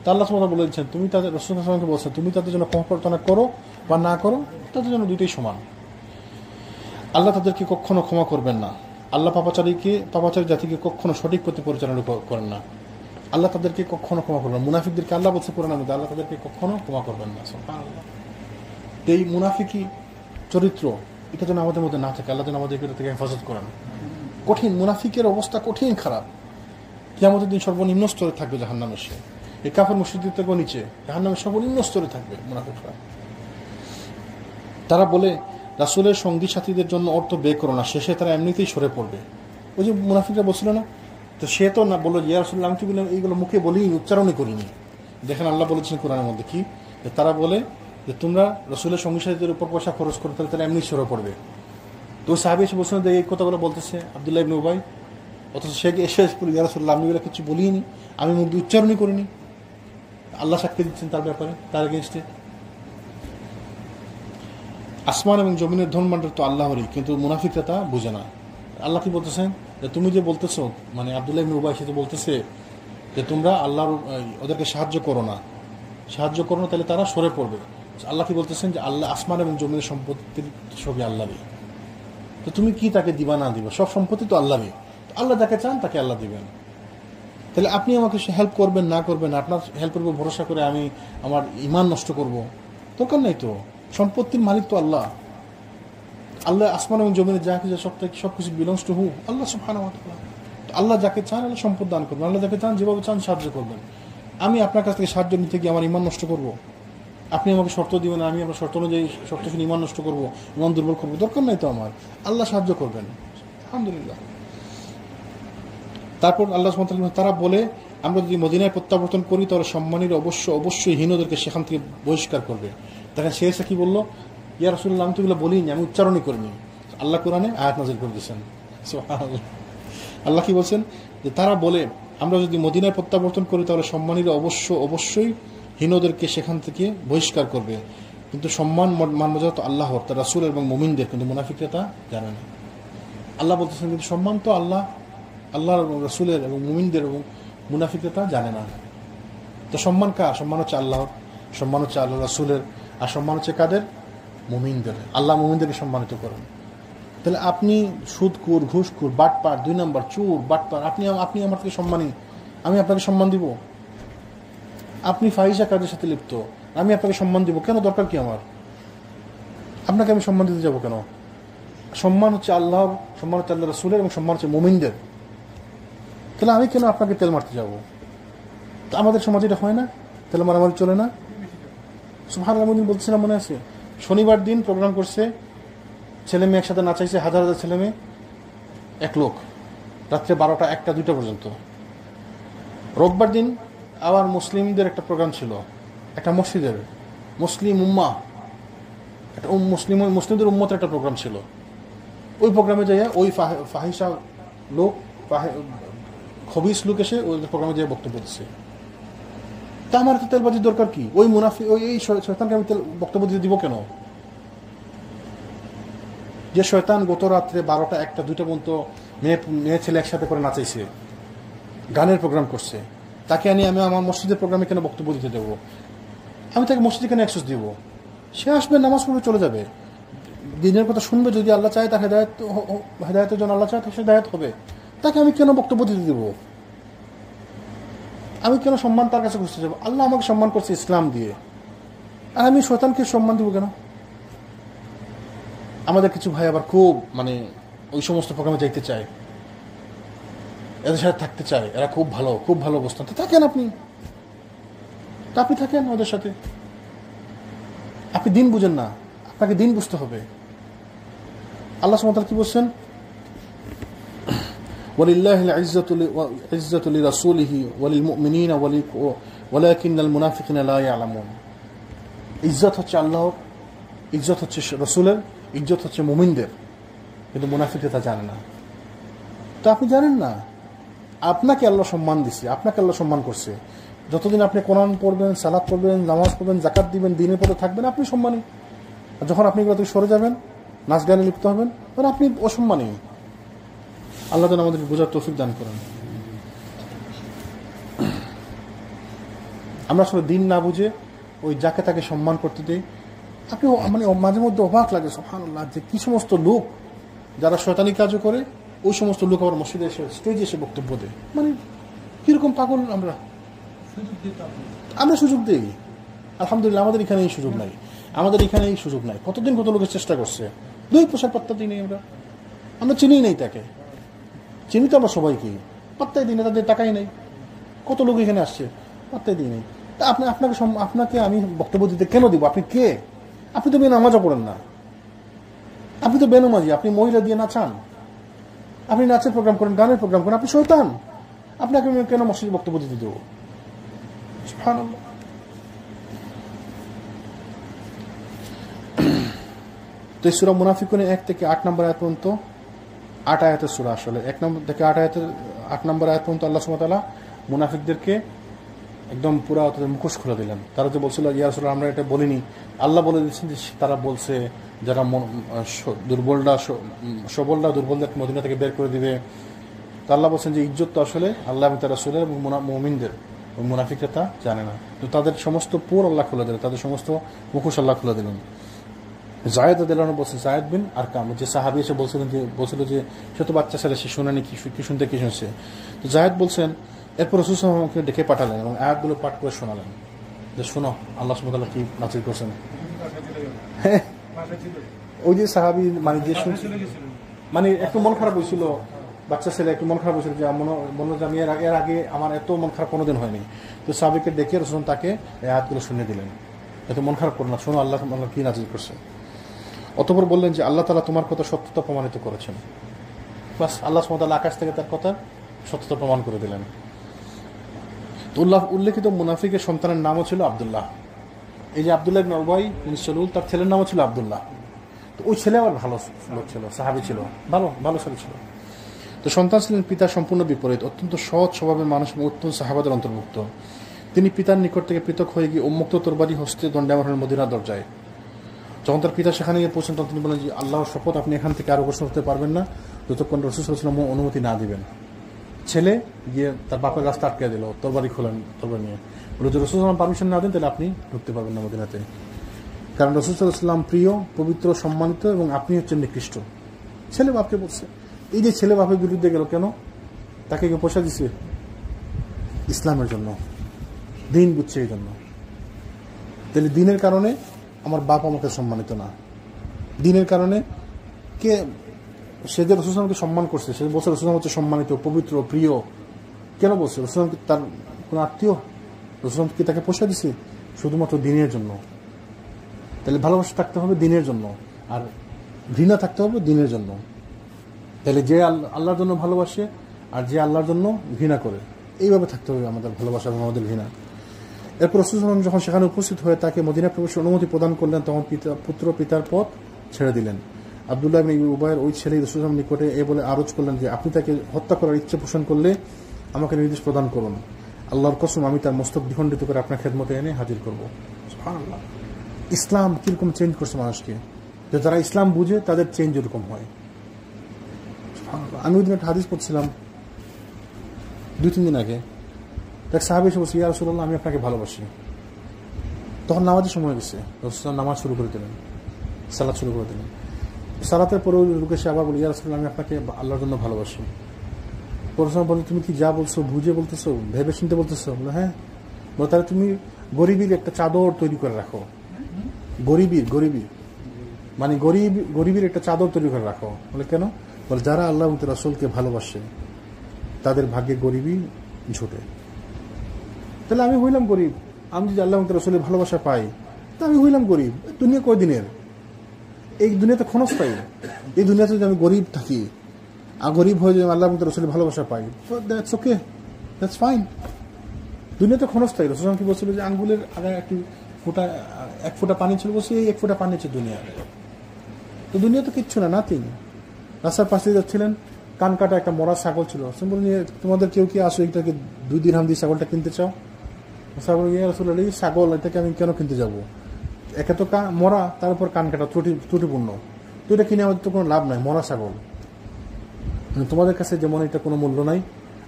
তা আল্লাহ সুবহানাহু ওয়া তাআলা বলেছেন তুমি তাদের রাসূল সাল্লাল্লাহু আলাইহি ওয়াসাল্লামকে বলছেন তুমি তাদের জন্য ক্ষমা প্রার্থনা করো বা না করো, তাদের জন্য দুটোই সমান। আল্লাহ তাদেরকে কখনো ক্ষমা করবেন না। আল্লাহ পাপাচারী জাতিকে কখনো সঠিক পথে পরিচালনা করেন না। আল্লাহ তাদেরকে কখনো ক্ষমা করবেন না। মুনাফিকদেরকে আল্লাহ বলছে কোরআনের মধ্যে আল্লাহ তাদেরকে কখনো ক্ষমা করবেন না। সুবহানাল্লাহ। এই মুনাফিকি চরিত্র এটা যেন আমাদের মধ্যে না থাকে, আল্লাহ যেন আমাদের থেকে হেফাজত করেন। কঠিন মুনাফিকের অবস্থা কঠিন খারাপ, কিয়ামতের দিন সর্বনিম্ন স্তরে থাকবে জাহান্নামের। সে এই কাফের মুশরিকদের থেকে নিচে জাহান্নামের সর্বনিম্ন স্তরে থাকবে মুনাফিকরা। তারা বলে রাসূলের সঙ্গী সাথীদের জন্য অর্থ ব্যয় করো না, শেষে তারা এমনিতেই সরে পড়বে। ওই যে মুনাফিকরা বলছিল না, তো সে তো না বললো ইয়া রাসূলুল্লাহ আমি তো এইগুলো মুখে বলিনি, উচ্চারণই করিনি। দেখেন আল্লাহ বলেছেন কোরআনের মধ্যে কি, তারা বলে যে তোমরা রাসূলের সঙ্গী সাথীদের উপর পয়সা খরচ করো তাহলে তারা এমনি সরে পড়বে। তো সাহাবী এসে বলছেন যে এই কথাগুলো বলতেছে আব্দুল্লাহ ইবনে উবাই, অথচ সে এসে ইয়া রাসূলুল্লাহ আমি এগুলো কিছু বলিনি, আমি মুখ দিয়ে উচ্চারণই করিনি। আল্লাহ সাক্ষী দিচ্ছেন তার ব্যাপারে, তার এগেইনস্টে। আসমান এবং জমিনের ধনভাণ্ডার তো আল্লাহরই, কিন্তু মুনাফিকরা তা বুঝে না। আল্লাহ কি বলতেছেন যে তুমি যে বলতেছো, মানে আব্দুল্লাহ ইবনে উবাই সে বলতেছে যে তোমরা আল্লাহর ওদেরকে সাহায্য করো না তাহলে তারা সরে পড়বে। আল্লাহ কি বলতেছেন যে আল্লাহ আসমান এবং জমিনের সম্পত্তির সবই আল্লাহরই, তো তুমি কি তাকে দিবা না দিবা, সব সম্পত্তি তো আল্লাহরই। আল্লাহ যাকে চান তাকে আল্লাহ দিবেন। তাহলে আপনি আমাকে হেল্প করবেন না করবেন, আপনার হেল্পের উপর ভরসা করে আমি আমার ঈমান নষ্ট করব, দরকার নাই তো। সম্পত্তির মালিক তো আল্লাহ। আল্লাহ আসমান এবং জমিনের যা কিছু সবকিছু বিলংস টু হু আল্লাহ সুবহানাহু ওয়া তাআলা। তো আল্লাহ যাকে চান আল্লাহ সম্পদ দান করবেন, আল্লাহ যাকে চান যেভাবে চান সাহায্য করবেন। আমি আপনার কাছ থেকে সাহায্য নিতে গিয়ে আমার ঈমান নষ্ট করব, আপনি আমাকে শর্ত দিবেন, আমি আপনার শর্ত অনুযায়ী শর্ত শুনে ঈমান নষ্ট করবো, ঈমান দুর্বল করবো, দরকার নাই তো আমার। আল্লাহ সাহায্য করবেন, আলহামদুলিল্লাহ। তারপর আল্লাহ সুবহানাহু ওয়া তাআলা তারা বলে আমরা যদি মদিনায় প্রত্যাবর্তন করি তাহলে সম্মানীর অবশ্যই হীনদেরকে সেখান থেকে বহিষ্কার করবে। দেখেন সে এসে কি বললো, ইয়া রাসূলুল্লাহ আমি তো এগুলো বলিনি, আমি উচ্চারণই করিনি। আল্লাহ কোরআনে আয়াত নাযিল করে দিয়েছেন। সুবহানাল্লাহ। আল্লাহ কি বলছেন যে তারা বলে আমরা যদি মদিনায় প্রত্যাবর্তন করি তাহলে সম্মানীর অবশ্যই হীনদেরকে সেখান থেকে বহিষ্কার করবে, কিন্তু সম্মান মর্যাদা তো আল্লাহর, তার রাসূল এবং মুমিনদের, কিন্তু মুনাফিকরা তা জানে না। আল্লাহ বলতেছেন কিন্তু সম্মান তো আল্লাহ রাসূলের এবং মুমিনদের এবং মুনাফিকরা তা জানে না। তো সম্মান কার? সম্মান হচ্ছে আল্লাহর, সম্মান হচ্ছে আল্লাহ রাসূলের, আর সম্মান হচ্ছে কাদের? মুমিনদের। আল্লাহ মুমিনদেরকে সম্মানিত করেন। তাহলে আপনি সুদখোর, ঘুষখোর, বাটপার, 2 নম্বর চোর, বাটপার, আপনি আমার থেকে সম্মানী, আমি আপনাকে সম্মান দিব? আপনি ফাহিশা কাজের সাথে লিপ্ত, আমি আপনাকে সম্মান দিব কেন? দরকার কি আমার? আপনাকে আমি সম্মান দিতে যাব কেন? সম্মান হচ্ছে আল্লাহর, সম্মান হচ্ছে আল্লাহ রাসূলের, এবং সম্মান হচ্ছে মুমিনদের। তাহলে আমি কেন আপনাকে তেল মারতে যাব? তো আমাদের সমাজে এটা হয় না, তেল মারামারি চলে না। সুবহানাল্লাহ, আমি বলছিলাম মনে আছে, শনিবার দিন প্রোগ্রাম করছে, ছেলে মেয়ে একসাথে নাচাইছে, হাজার হাজার ছেলে মেয়ে, এক লোক, রাত্রে 12টা 1টা 2টা পর্যন্ত। রোববার দিন আবার মুসলিমদের একটা প্রোগ্রাম ছিল, একটা মসজিদের মুসলিম উম্মাহ, একটা মুসলিমদের উম্মতের একটা প্রোগ্রাম ছিল। ওই প্রোগ্রামে যাইয়া ওই ফাহিশা লোক, খবিস লোক এসে ওই প্রোগ্রামে যাইয়া বক্তব্য দিচ্ছে। তা আমার তো তেলবাজির দরকার কি? ওই মুনাফিক, এই শয়তানকে আমি বক্তব্য দিতে দিব কেন? যে শয়তান গত রাত্রে 12টা 1টা 2টা পর্যন্ত মেয়ে ছেলে একসাথে করে নাচাইছে, গানের প্রোগ্রাম করছে, তাকে আমি আমার মসজিদের প্রোগ্রামে কেন বক্তব্য দিতে দেবো? আমি তাকে মসজিদে কেন অ্যাক্সেস দিব? সে আসবে, নামাজ পড়বে, চলে যাবে, দিনের কথা শুনবে, যদি আল্লাহ চায় তাকে হেদায়েতের জন্য আল্লাহ চায় তাকে হেদায়েত হবে। তাকে আমি কেন বক্তব্য দিতে দেবো? আমি কেন সম্মান তার কাছে খুঁজতে যাবো? আল্লাহ আমাকে সম্মান করছে ইসলাম দিয়ে, আর আমি শয়তানকে সম্মান দিব কেন? আমাদের কিছু ভাই আবার খুব ওই সমস্ত প্রোগ্রামে যাইতে চায়, এদের সাথে থাকতে চায়, এরা খুব ভালো অবস্থান। থাকেন আপনি থাকেন ওদের সাথে। আপনি দিন বুঝেন না, আপনাকে দিন বুঝতে হবে। আল্লাহ সুবহানাহু ওয়া তাআলা কি বলছেন? ওয়ালিল্লাহিল ইজ্জাতু লিরাসূলিহি ওয়ালিল মুমিনিনা ওয়ালাকিন্নাল মুনাফিকিনা লা ইয়ালামুন। ইজ্জত হচ্ছে আল্লাহর, ইজ্জত হচ্ছে রাসূলের, ইজ্জত হচ্ছে মুমিনদের, কিন্তু মুনাফিকরা তা জানে না। তো আপনি জানেন না, আপনাকে আল্লাহ সম্মান দিছে, আপনাকে আল্লাহ সম্মান করছে। যতদিন আপনি কোরআন পড়বেন, সালাত পড়বেন, নামাজ পড়বেন, যাকাত দিবেন, দিনের পথে থাকবেন, আপনি সম্মানী। আর যখন আপনি এগুলো থেকে সরে যাবেন, নাচ গানে লিপ্ত হবেন, তখন আপনি অসম্মানী। আল্লাহ যেন আমাদেরকে বোঝার তৌফিক দান করেন। আমরা আসলে দিন না বুঝে ওই যাকে তাকে সম্মান করতে দিই। আপনি মাঝে মধ্যে অবাক লাগে, সুবহানাল্লাহ, যে কি সমস্ত লোক যারা শয়তানি কাজও করে, ওই সমস্ত লোক আবার মসজিদে এসে স্টেজে এসে বক্তব্য দেয়। কিরকম পাগল আমরা সুযোগ দিই। আলহামদুলিল্লাহ, আমাদের এখানে এই সুযোগ নাই। কতদিন কত লোকের চেষ্টা করছে, 2 পয়সার পাত্তা দিই নেই। আমরা চিনিই নেই তাকে, চিনি তো আমরা সবাইকে, পাত্তাই দিই না, তাদের টাকাই নেই। কত লোক এখানে আসছে, পাত্তাই দিই নেই। তা আপনাকে আমি বক্তব্য দিতে কেন দিব? আপনি কে? আপনি তো নামাজও পড়েন না, আপনি তো বেনামাজি, আপনি মহিলা দিয়ে নাচান, আপনি নাচের প্রোগ্রাম করেন, গানের প্রোগ্রাম করেন, আপনি শয়তান। আপনাকে আমি কেন মসজিদে বক্তব্য দিতে দেবো? সুবহানাল্লাহ। তো এই সূরা মুনাফিকুন 1 থেকে 8 নম্বর আয়াত পর্যন্ত, 8 আয়াতের সূরা, আসলে 1 নম্বর থেকে 8 নম্বর আয়াত পর্যন্ত আল্লাহ সুবহানাহু ওয়া তাআলা মুনাফিকদেরকে একদম পুরা তাদের মুখোশ খুলে দিলেন। তারা যে বলছিল, ইয়া রাসূলুল্লাহ, আমরা এটা বলিনি, আল্লাহ বলে দিচ্ছেন যে তারা বলছে যারা সবলরা দুর্বলদের মদিনা থেকে বের করে দিবে। তো আল্লাহ বলছেন যে ইজ্জত তো আসলে আল্লাহ এবং তার রাসূলের এবং মুমিনদের, মুনাফিকরা তা জানে না। তো তাদের সমস্ত পুর আল্লাহ খুলে দিলেন, তাদের সমস্ত মুখোশ আল্লাহ খুলে দিলেন। জায়েদ রাদিয়াল্লাহু আনহু বলছেন, জায়েদ বিন আরকাম, যে সাহাবী এসে বলছিল যে সে তো বাচ্চা ছেলে, সে শোনেনি, কি শুনছে। তো জায়েদ বলছেন, এরপর রাসূল সাল্লাল্লাহু আলাইহি ওয়াসাল্লামকে ডেকে পাঠালেন এবং আয়াতগুলো পাঠ করে শোনালেন যে শোনো আল্লাহ সুবহানাহু ওয়া তাআলা কি নাযিল করেছেন। ওই যে সাহাবী যে শুনছে, একটু মন খারাপ হয়েছিল, বাচ্চা ছেলে একটু মন খারাপ হয়েছিল, যে মনে যে আমি এর আগে আমার এত মন খারাপ কোনোদিন হয়নি। তো সাহাবীকে ডেকে রাসূল তাকে এই আয়াতগুলো শুনিয়ে দিলেন, এত মন খারাপ করো না, শোনো আল্লাহ কি নাযিল করছে। অতঃপর বললেন যে আল্লাহ তাআলা তোমার কথা সত্যতা প্রমাণিত করেছেন। বাস, আল্লাহ সুবহানাহু ওয়া তাআলা আকাশ থেকে তার কথা সত্যতা প্রমাণ করে দিলেন। তো উল্লেখিত মুনাফিকের সন্তানের নামও ছিল আব্দুল্লাহ। এই যে আব্দুল্লাহ ইবনে উবাই ইবনে সালুল, তার ছেলের নামও ছিল আব্দুল্লাহ। তো ওই ছেলে আবার ভালো লোক ছিল, সাহাবী ছিল, ভালো ছেলে ছিল। তো সন্তান ছিলেন পিতার সম্পূর্ণ বিপরীত, অত্যন্ত সৎ স্বভাবের মানুষ এবং উত্তম সাহাবাদের অন্তর্ভুক্ত। তিনি পিতার নিকট থেকে পৃথক হয়ে গিয়ে উন্মুক্ত তরবারি হস্তে দণ্ডায়মান হলেন মদিনার দরজায়। যখন তার পিতা সেখানে গিয়ে পৌঁছেন, তখন তিনি বলেন যে আল্লাহর শপথ, আপনি এখান থেকে আর অগ্রসর হতে পারবেন না যতক্ষণ রাসূল সাল্লাল্লাহু আলাইহি ওয়াসাল্লাম অনুমতি না দিবেন। ছেলে গিয়ে তার বাপের রাস্তা আটকে দিল, তরবারি খোলেন, তরবারি নিয়ে বলে যে রাসূল সাল্লাল্লাহু পারমিশন না দেন তাহলে আপনি ঢুকতে পারবেন না মদিনাতে, কারণ রাসূল সাল্লাল্লাহু আলাইহি ওয়াসাল্লাম প্রিয়, পবিত্র, সম্মানিত এবং আপনি হচ্ছেন নিকৃষ্ট। ছেলে বাপকে বলছে। এই যে ছেলে বাপের বিরুদ্ধে গেল কেন? তাকে কেউ পয়সা দিছে? ইসলামের জন্য, দিন বুঝছে এই জন্য। তাহলে দিনের কারণে আমার বাপ আমাকে সম্মানিত না, দিনের কারণে কে সে যে রাসূল সাল্লাল্লাহু আলাইহি ওয়াসাল্লামকে সম্মান করছে, সে বলছে রাসূল সাল্লাল্লাহু আলাইহি ওয়াসাল্লাম হচ্ছে সম্মানিত, পবিত্র, প্রিয়। কেন বলছে? রাসূল সাল্লাল্লাহু আলাইহি ওয়াসাল্লাম তার কোনো আত্মীয়? রাসূল সাল্লাল্লাহু আলাইহি ওয়াসাল্লাম কি তাকে পয়সা দিছে? শুধুমাত্র দিনের জন্য। তাহলে ভালোবাসা থাকতে হবে দিনের জন্য, আর ঘৃণা থাকতে হবে দিনের জন্য। তাহলে যে আল্লাহর জন্য ভালোবাসে আর যে আল্লাহর জন্য ঘৃণা করে, এইভাবে থাকতে হবে আমাদের ভালোবাসা এবং আমাদের ঘৃণা। এরপর রাসূল সাল্লাল্লাহু আলাইহি ওয়াসাল্লাম যখন সেখানে উপস্থিত হয়ে তাকে মদিনা প্রবেশের অনুমতি প্রদান করলেন, তখন পুত্র পিতার পথ ছেড়ে দিলেন। আব্দুল্লাহ ইবনে উবাইর ওই ছেলে রাসূল সাল্লাল্লাহু আলাইহি ওয়াসাল্লামের নিকটে এ বলে আরজ করলেন যে আপনি তাকে হত্যা করার ইচ্ছে পোষণ করলে আমাকে নির্দেশ প্রদান করুন, আল্লাহর কসম আমি তার মস্তক দ্বিখণ্ডিত করে আপনার খেদমতে এনে হাজির করব। সুবহানাল্লাহ। ইসলাম কিরকম চেঞ্জ করছে মানুষকে, যে যারা ইসলাম বুঝে তাদের চেঞ্জ এরকম হয়। আমি ওই দিন একটা হাদিস পড়ছিলাম 2-3 দিন আগে, এক সাহাবী এসে বলছে ইয়া রাসূলুল্লাহ আমি আপনাকে ভালোবাসি। তখন নামাজের সময় গেছে, রাসূল নামাজ শুরু করে দিলেন, সালাত শুরু করে দিলেন। সালাতের পরে লোকে এসে আবার বলি ইয়া রাসূলুল্লাহ আমি আপনাকে আল্লাহর জন্য ভালোবাসি। পরশু বলে তুমি কি যা বলছো বুঝে বলতেছো, ভেবে চিন্তে বলতেছো? বলে হ্যাঁ। বলে তাহলে তুমি গরিবীর একটা চাদর তৈরি করে রাখো, গরিবী মানে গরিবীর একটা চাদর তৈরি করে রাখো। বলে কেন? বলে যারা আল্লাহ এবং রাসূলকে ভালোবাসে তাদের ভাগ্যে গরিবী ঝুটে। তাহলে আমি হইলাম গরিব, আমি যদি আল্লাহ এবং রাসূলের ভালোবাসা পাই তা আমি হইলাম গরিব। দুনিয়া কয়দিনের? এই দুনিয়াতে ক্ষণস্থায়ী। এই দুনিয়াতে যদি আমি গরিব থাকি আর গরিব হয়ে যদি আল্লাহ এবং রাসূলের ভালোবাসা পাই, দ্যাটস ওকে, দ্যাটস ফাইন। দুনিয়াতে ক্ষণস্থায়ী। রাসূল কি বলছিল যে আঙ্গুলের আগে এক ফোঁটা পানি ছিল, বলছে এই 1 ফোঁটা পানি হচ্ছে দুনিয়া। তো দুনিয়া তো কিচ্ছু না, নাথিং। রাস্তার পাশে যাচ্ছিলেন, কান কাটা একটা মরা ছাগল ছিল। বললেন তোমাদের কেউ কি আসো এটাকে 2 দিরহাম দিয়ে ছাগলটা কিনতে চাও? ছাগল ইয়া রাসূলুল্লাহ এই ছাগল এটাকে আমি কেন কিনতে যাবো? একে তো মরা, তার উপর কান কাটা, ত্রুটিপূর্ণ, তো এটা কিনে আমাদের তো কোনো লাভ নাই, মরা ছাগল। তোমাদের কাছে যেমন এটা কোনো মূল্য নাই,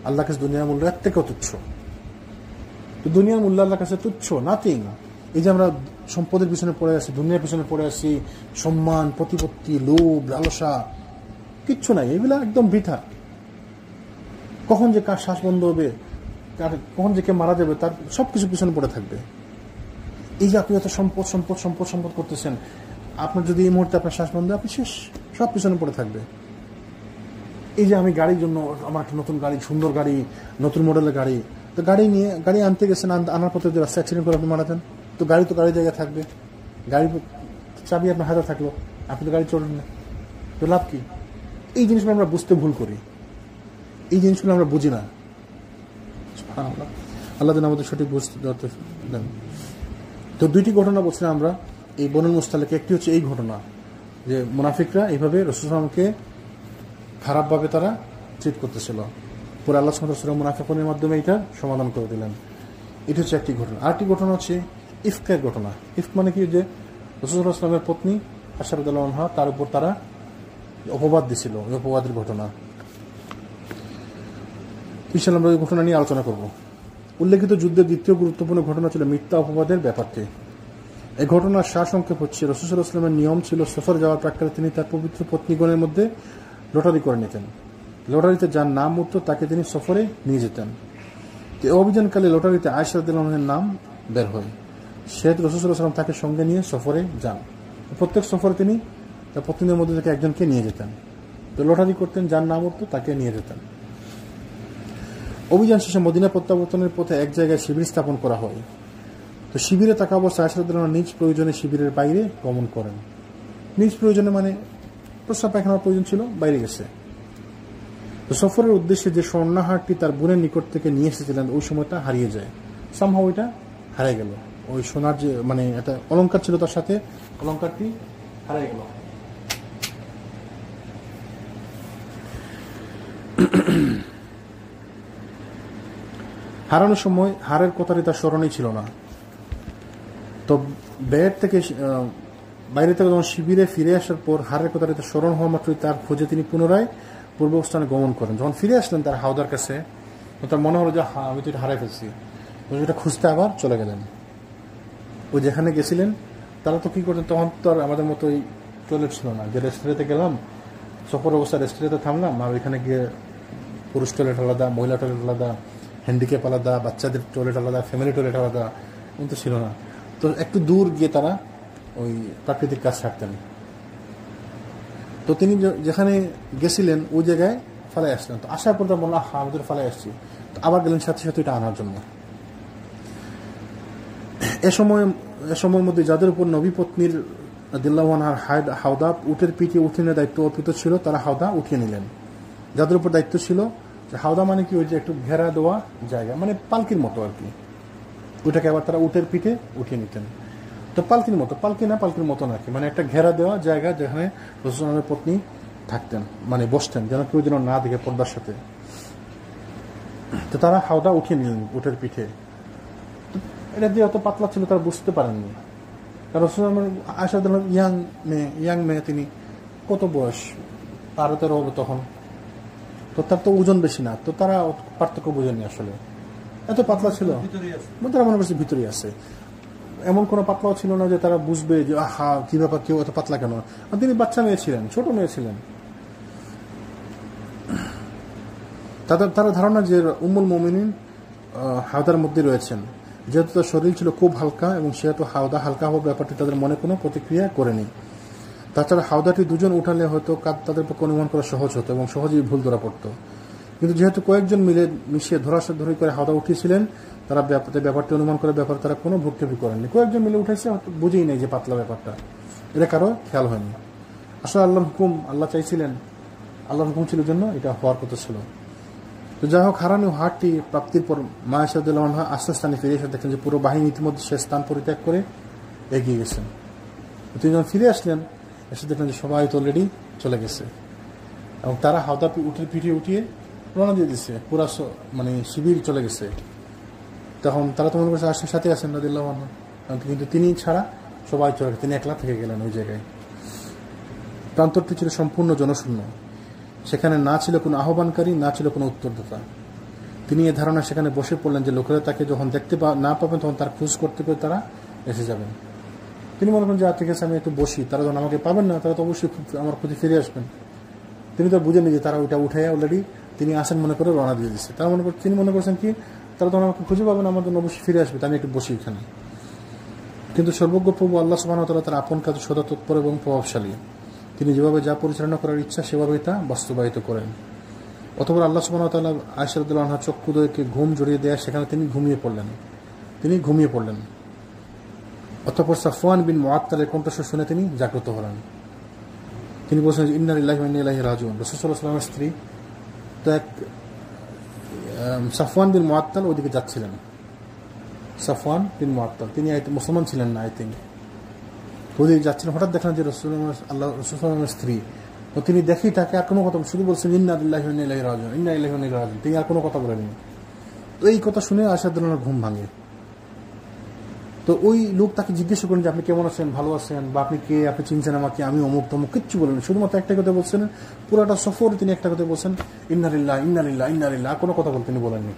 আল্লাহর কাছে দুনিয়ার মূল্য এর থেকেও তুচ্ছ। তো দুনিয়ার মূল্য আল্লাহর কাছে তুচ্ছ, নাথিং। এই যে আমরা সম্পদের পিছনে পড়ে আছি, দুনিয়ার পিছনে পড়ে আছি, সম্মান, প্রতিপত্তি, লোভ, লালসা, কিচ্ছু নাই, এগুলা একদম বৃথা। কখন যে কার শ্বাস বন্ধ হবে, কখন যে কে মারা যাবে, তার সবকিছু পিছনে পড়ে থাকবে। এই যে আপনি এত সম্পদ করতেছেন, আপনার যদি এই মুহূর্তে আপনার শ্বাস বন্ধ, আপনি শেষ, সব পিছনে পড়ে থাকবে। এই যে আমি গাড়ির জন্য, আমার একটা নতুন গাড়ি, সুন্দর গাড়ি, নতুন মডেলের গাড়ি, তো গাড়ি আনতে গেছেন, আনার পথে যদি রাস্তা অ্যাক্সিডেন্ট করে আপনি মারা যান, তো গাড়ি জায়গায় থাকবে, গাড়ি চাবি আপনার হাতে থাকলো, আপনি তো গাড়ি চলবেন না, তো লাভ কি? এই জিনিসগুলো আমরা বুঝতে ভুল করি, এই জিনিসগুলো আমরা বুঝি না। আল্লাহ যেন আমাদের সঠিক বুঝতে দেন। তো 2টি ঘটনা বলছিলাম আমরা এই বনুল মুস্তালিকে। একটি হচ্ছে এই ঘটনা যে মুনাফিকরা এইভাবে রাসূল সাল্লাল্লাহু আলাইহি ওয়াসাল্লামকে খারাপভাবে তারা ট্রিট করতেছিল, পরে আল্লাহ সুবহানাহু ওয়া তাআলা মুনাফিকদের মাধ্যমে এটা সমাধান করে দিলেন। এটা হচ্ছে একটি ঘটনা। আরেকটি ঘটনা হচ্ছে ইফকের ঘটনা। ইফক মানে কি? যে রাসূল সাল্লাল্লাহু আলাইহি ওয়াসাল্লামের পত্নী আয়েশা রাদিয়াল্লাহু আনহা, তার উপর তারা অপবাদ দিছিল, ওই অপবাদের ঘটনা। ইনশাআল্লাহ আমরা এই ঘটনা নিয়ে আলোচনা করব। উল্লেখিত যুদ্ধের দ্বিতীয় গুরুত্বপূর্ণ ঘটনা ছিল মিথ্যা অপবাদের ব্যাপারটি। এই ঘটনার সারসংক্ষেপ হচ্ছে রাসূল সাল্লাল্লাহু আলাইহি ওয়াসাল্লামের নিয়ম ছিল সফর যাওয়ার প্রাক্কালে তিনি তার পবিত্র পত্নীগণের মধ্যে লটারি করে নিতেন। লটারিতে যার নাম উঠত তাকে তিনি সফরে নিয়ে যেতেন। তো অভিযানকালে লটারিতে আয়েশা রাদিয়াল্লাহু আনহার নাম বের হয়। সে রাসূল সাল্লাল্লাহু আলাইহি ওয়াসাল্লাম তাকে সঙ্গে নিয়ে সফরে যান। প্রত্যেক সফরে তিনি তার পত্নীদের মধ্যে থেকে একজনকে নিয়ে যেতেন। তো লটারি করতেন, যার নাম উঠত তাকে নিয়ে যেতেন। অভিযান শেষে মদিনা প্রত্যাবর্তনের পথে এক জায়গায় শিবির স্থাপন করা হয়। তো শিবিরে থাকা অবস্থায় আয়েশা রাদিয়াল্লাহু আনহা নিজ প্রয়োজনে শিবিরের বাইরে গমন করেন। নিজ প্রয়োজনে মানে প্রস্রাব পায়খানার প্রয়োজন ছিল, বাইরে গেছে। তো সফরের উদ্দেশ্যে যে স্বর্ণাহারটি তার বোনের নিকট থেকে নিয়ে এসেছিলেন ওই সময়টা হারিয়ে যায়, সামহাও ওইটা হারিয়ে গেল। ওই সোনার যে মানে একটা অলংকার ছিল তার সাথে, অলংকারটি হারিয়ে গেল। হারানোর সময় হারের কথাটি তার স্মরণেই ছিল না। তো বাইরে থেকে যখন শিবিরে ফিরে আসার পর হারের কথাটি তার স্মরণ হওয়া মাত্রই তার খোঁজে তিনি পুনরায় পূর্বস্থানে গমন করেন। যখন ফিরে আসলেন তার হাওদার কাছে, তার মনে হলো যে আমি তো এটা হারাই ফেলছি, এটা খুঁজতে আবার চলে গেলেন। ওই যেখানে গেছিলেন তারা তো কী করতেন, তখন তো আর আমাদের মতো ওই টয়লেট ছিল না যে রেস্টুরেন্টে গেলাম, সফর অবস্থা রেস্টুরেন্টে থামলাম, আর ওইখানে গিয়ে পুরুষ টয়লেট আলাদা, মহিলা টয়লেট আলাদা, হ্যান্ডিক্যাপ আলাদা, বাচ্চাদের টয়লেট আলাদা, ফ্যামিলি টয়লেট আলাদা, কিন্তু ছিল না। তো একটু দূর গিয়ে তারা ওই প্রাকৃতিক কাজ ছাড়তেন। তো তিনি যেখানে গেছিলেন ওই জায়গায় ফেলাই আসলেন। তো আসার পর তার বললাম, আমি তো ফেলাই আসছি। তো আবার গেলেন সাথে সাথে এটা আনার জন্য। এ সময়ের মধ্যে যাদের উপর নবী পত্নীর রাদিয়াল্লাহু আনহার হাওদা উটের পিঠে উঠিয়ে নেওয়ার দায়িত্ব অর্পিত ছিল, তারা হাওদা উঠিয়ে নিলেন। যাদের উপর দায়িত্ব ছিল, যে হাওদা মানে কি, ওই যে একটু ঘেরা দেওয়া জায়গা, মানে পালকির মতো আর কি, ওইটাকে আবার তারা উটের পিঠে উঠিয়ে নিতেন। তো পালকির মতো, পালকির মতো নাকি, মানে একটা ঘেরা দেওয়া জায়গা যেখানে রাসূলুল্লাহর পত্নী থাকতেন, মানে বসতেন, যেন কেউ যেন না দেখে পর্দার সাথে। তো তারা হাওদা উঠিয়ে নিলেন উটের পিঠে। এটা দিয়ে অত পাতলা ছিল তারা বুঝতে পারেননি। কারণ আয়েশা ইয়াং মেয়ে, তিনি কত বয়স, 12-13 হবে তখন, তো তার তো ওজন বেশি না, তো তারা পার্থক্য বোঝেনি আসলে, এত পাতলা ছিল। তারা মনে করছে ভিতরেই আছে, এমন কোনো পাতলাও ছিল না যে তারা বুঝবে যে আহা কি ব্যাপার, কেউ এত পাতলা কেন। আর তিনি বাচ্চা মেয়ে ছিলেন, ছোট মেয়ে ছিলেন। তারা ধারণা যে উম্মুল মুমিনিন হাওদার মধ্যে রয়েছেন, যেহেতু তার শরীর ছিল খুব হালকা এবং সেহেতু হাওদা হালকা হওয়ার ব্যাপারটি তাদের মনে কোনো প্রতিক্রিয়া করেনি। তাছাড়া হাওদাটি দুজন উঠালে হয়তো তাদের পক্ষে অনুমান করা সহজ হতো এবং সহজেই ভুল ধরা পড়ত। কিন্তু যেহেতু কয়েকজন মিলে মিশিয়ে ধরাধরি করে হাওদা উঠিয়েছিলেন, তারা ব্যাপারটি অনুমান করার ব্যাপারে তারা কোনো ভুক্তভোগী করেননি। কয়েকজন মিলে উঠেছে, বুঝেই নেই যে পাতলা ব্যাপারটা, এটা কারো খেয়াল হয়নি। আসলে আল্লাহর হুকুম, আল্লাহ চাইছিলেন, আল্লাহর হুকুম ছিল জন্য এটা হওয়ার কথা ছিল। তো যাই হোক, হারানো হাটটি প্রাপ্তির পর মা আয়েশা রাদিয়াল্লাহু আনহা আস্তে স্থানে ফিরে এসে দেখেন যে পুরো বাহিনী ইতিমধ্যে সে স্থান পরিত্যাগ করে এগিয়ে গেছেন। তিনি যখন ফিরে আসলেন, এসে দেখলেন যে সবাই তো অলরেডি চলে গেছে এবং তারা হাওদা উটের পিঠে উঠিয়ে রওনা দিয়ে দিচ্ছে, পুরা মানে শিবির চলে গেছে। তখন তারা তো মনে করছে আয়েশার সাথে আছেন রাদিয়াল্লাহু আনহা, কিন্তু তিনি ছাড়া সবাই চলে গেছে, তিনি একলা থেকে গেলেন ওই জায়গায়। প্রান্তরটি ছিল সম্পূর্ণ জনশূন্য, সেখানে না ছিল কোনো আহ্বানকারী, না ছিল কোনো উত্তরদাতা। তিনি এ ধারণা সেখানে বসে পড়লেন যে লোকেরা তাকে যখন দেখতে না পাবেন তখন তার খোঁজ করতে করে তারা এসে যাবেন। তিনি মনে করেন যে ঠিক আছে, আমি একটু বসি, তারা যখন আমাকে পাবেন না তারা তো অবশ্যই আমার খোঁজে ফিরে আসবেন। তিনি তো বুঝেননি যে তারা ওইটা উঠে অলরেডি তিনি আসেন মনে করে রওনা দিয়ে দিচ্ছে। তিনি মনে করছেন কি, তারা তখন আমাকে খুঁজে পাবেন, আমার জন্য অবশ্যই ফিরে আসবে, আমি একটু বসি এখানে। কিন্তু সর্বজ্ঞ প্রভু আল্লাহ সুবহানাহু ওয়া তাআলা তার আপন কাজে সদা তৎপর এবং প্রভাবশালী। তিনি যেভাবে যা পরিচালনা করার ইচ্ছা সেভাবেই তা বাস্তবায়িত করেন। অতঃপর আল্লাহ সুবহানাহু ওয়া তাআলা আয়েশা রাদিয়াল্লাহু আনহা চক্ষুদ্বয়কে ঘুম জড়িয়ে দেয়া, সেখানে তিনি ঘুমিয়ে পড়লেন। অতঃপর সাফওয়ান বিন মুআত্তালের কণ্ঠস্বর শুনে তিনি জাগ্রত হলেন। তিনি বলছেন, ইন্না লিল্লাহি ওয়া ইন্না ইলাইহি রাজিউন। রাসূল সাল্লাল্লাহু আলাইহি ওয়াসাল্লামের স্ত্রী তো এক সাফওয়ান বিন মুআত্তাল ওইদিকে যাচ্ছিলেন। সাফওয়ান বিন মুআত্তাল তিনি মুসলমান ছিলেন না, আই থিঙ্ক, ওদিকে যাচ্ছিলেন। হঠাৎ দেখলেন যে রাসূলুল্লাহর স্ত্রী, ও তিনি দেখি তাকে আর কোনো কথা, শুধু বলছেন ইন্না লিল্লাহি ওয়া ইন্না ইলাইহি রাজিউন, ইন্না লিল্লাহি ওয়া ইন্না ইলাইহি রাজিউন, তিনি আর কোনো কথা বলেননি। তো এই কথা শুনে আয়েশা রাদিয়াল্লাহু আনহার ঘুম ভাঙে। তো ওই লোক তাকে জিজ্ঞেস করেন যে আপনি কেমন আছেন, ভালো আছেন, বা আপনি কে, আপনি চিনছেন আমাকে, আমি অমুক তমুক, কিচ্ছু বলেন, শুধুমাত্র একটা কথা বলছেন। পুরাটা সফর তিনি একটা কথা বলছেন, ইন্না লিল্লাহি ইন্না লিল্লাহি ইন্না লিল্লাহি, কোনো কথা বলতে তিনি বলেননি।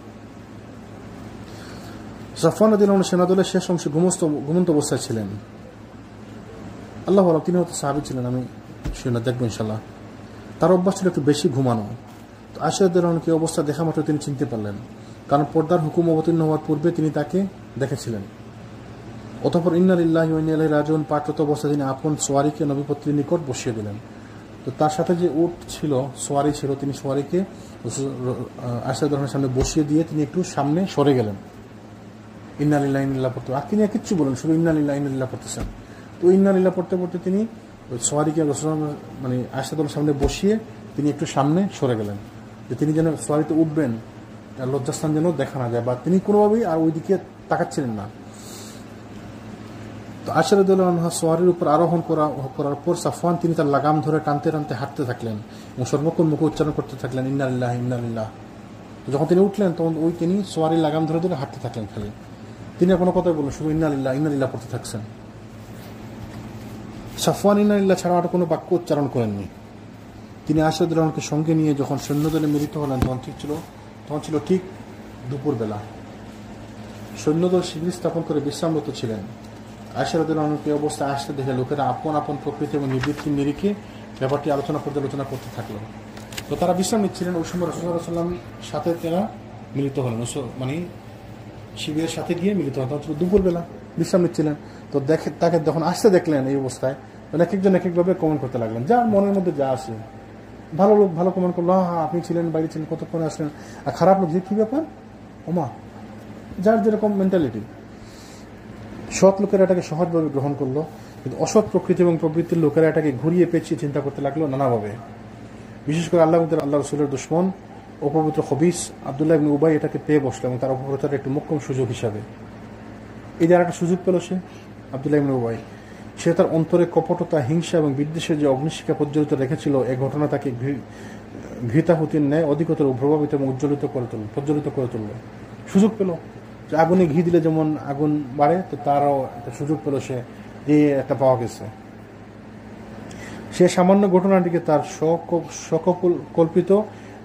সাফওয়ান রাদিয়াল্লাহু আনহু সেনাদলের শেষ অংশে ঘুমন্ত অবস্থায় ছিলেন। আল্লাহু আ'লাম, তিনি হয়তো সাহাবী ছিলেন, আমি শুনে দেখবো ইনশাল্লাহ। তার অভ্যাস ছিল একটু বেশি ঘুমানো। তো আয়েশা রাদিয়াল্লাহু আনহাকে অবস্থা দেখা মাত্র তিনি চিনতে পারলেন, কারণ পর্দার হুকুম অবতীর্ণ হওয়ার পূর্বে তিনি তাকে দেখেছিলেন। অতঃপর ইন্না লিল্লাহি ওয়া ইন্না ইলাইহি রাজিউন পাঠরত অবস্থায় তিনি আপন সোয়ারিকে নবীপত্রীর নিকট বসিয়ে দিলেন। তো তার সাথে যে উট ছিল, সোয়ারি ছিল, তিনি সোয়ারিকে আয়েশা রাদিয়াল্লাহু আনহার সামনে বসিয়ে দিয়ে তিনি একটু সামনে সরে গেলেন। ইন্না লিল্লাহি ইন্না ইলাইহি পড়তে, আর তিনি আর কিচ্ছু বলেন, শুধু ইন্না লিল্লাহি ইন্না ইলাইহি পড়তেছেন। তো ইন্না লিল্লাহি পড়তে পড়তে তিনি সোয়ারিকে মানে আয়েশা রাদিয়াল্লাহু সামনে বসিয়ে তিনি একটু সামনে সরে গেলেন, যে তিনি যেন সোয়ারিতে উঠবেন, লজ্জাস্থান যেন দেখা না যায়, বা তিনি কোনোভাবেই আর ওইদিকে তাকাচ্ছিলেন না। তো আয়েশা রাদিয়াল্লাহু আনহা সোয়ারির উপর আরোহণ করার পর সাফওয়ান তিনি তার লাগাম ধরে টানতে টানতে হাঁটতে থাকলেন এবং সর্বক্ষণ মুখে উচ্চারণ করতে থাকলেন ইন্না লিল্লাহি ইন্না লিল্লাহি। যখন তিনি উঠলেন তখন তিনি সোয়ারির লাগাম ধরে ধরে হাঁটতে থাকলেন খালি, তিনি আর কোনো কথাই বললেন, শুধু ইন্না লিল্লাহি ইন্না লিল্লাহি পড়তে থাকছেন। সাফওয়ান ইন্না লিল্লাহি ছাড়া আর কোনো বাক্য উচ্চারণ করেননি। তিনি আয়েশা রাদিয়াল্লাহু আনহাকে সঙ্গে নিয়ে যখন সৈন্যদলে মিলিত হলেন তখন ছিল ঠিক দুপুরবেলা। সৈন্যদল শিবির স্থাপন করে বিশ্রামরত ছিলেন। আয়েশা রাদিয়াল্লাহু আনহাকে অবস্থায় আসতে দেখে লোকেরা আপন আপন প্রকৃতি এবং নিবৃত্তির নিরিখে ব্যাপারটি আলোচনা করতে থাকলো। তো তারা বিশ্রাম নিচ্ছিলেন। ওই সময় রাসূলুল্লাহ সাল্লাল্লাহু আলাইহি ওয়াসাল্লামের সাথে তারা মিলিত হলেন, মানে শিবিরের সাথে গিয়ে মিলিত হলেন। তখন দুপুরবেলা বিশ্রাম নিচ্ছিলেন। তো তাকে যখন আসতে দেখলেন এই অবস্থায়, এক একজন এক একভাবে কমেন্ট করতে লাগলেন, যার মনের মধ্যে যা আসে। ভালো লোক ভালো কমেন্ট করলো, হ্যাঁ আপনি ছিলেন, বাইরে ছিলেন, কতক্ষণে আসলেন। আর খারাপ লোক, যে কী ব্যাপার ওমা, যার যেরকম মেন্টালিটি। সৎ লোকেরা এটাকে সহজভাবে গ্রহণ করলো, কিন্তু অসৎ প্রকৃতি এবং প্রবৃত্তির লোকেরা এটাকে ঘুরিয়ে পেঁচিয়ে চিন্তা করতে লাগলো নানাভাবে। বিশেষ করে আল্লাহ রসুলের দুশমন অপবিত্র খবিস আব্দুল্লাহ ইবনে উবাই এটাকে পেয়ে বসলো এবং তার অপপ্রচারের একটি মোক্ষম সুযোগ হিসাবে। এই যে একটা সুযোগ পেল সে, আব্দুল্লাহ ইবনে উবাই, সে তার অন্তরে কপটতা, হিংসা এবং বিদ্বেষের যে অগ্নিশিখা প্রজ্বলিত রেখেছিল, এই ঘটনা তাকে ঘৃতাহুতির ন্যায় অধিকতর প্রভাবিত এবং প্রজ্বলিত করে তুলল। সুযোগ পেল যে আগুনে ঘি দিলে যেমন আগুন বাড়ে, তো তারও একটা সুযোগ পেল সে, যে একটা পাওয়া গেছে। সে সামান্য ঘটনাটিকে তার কল্পিত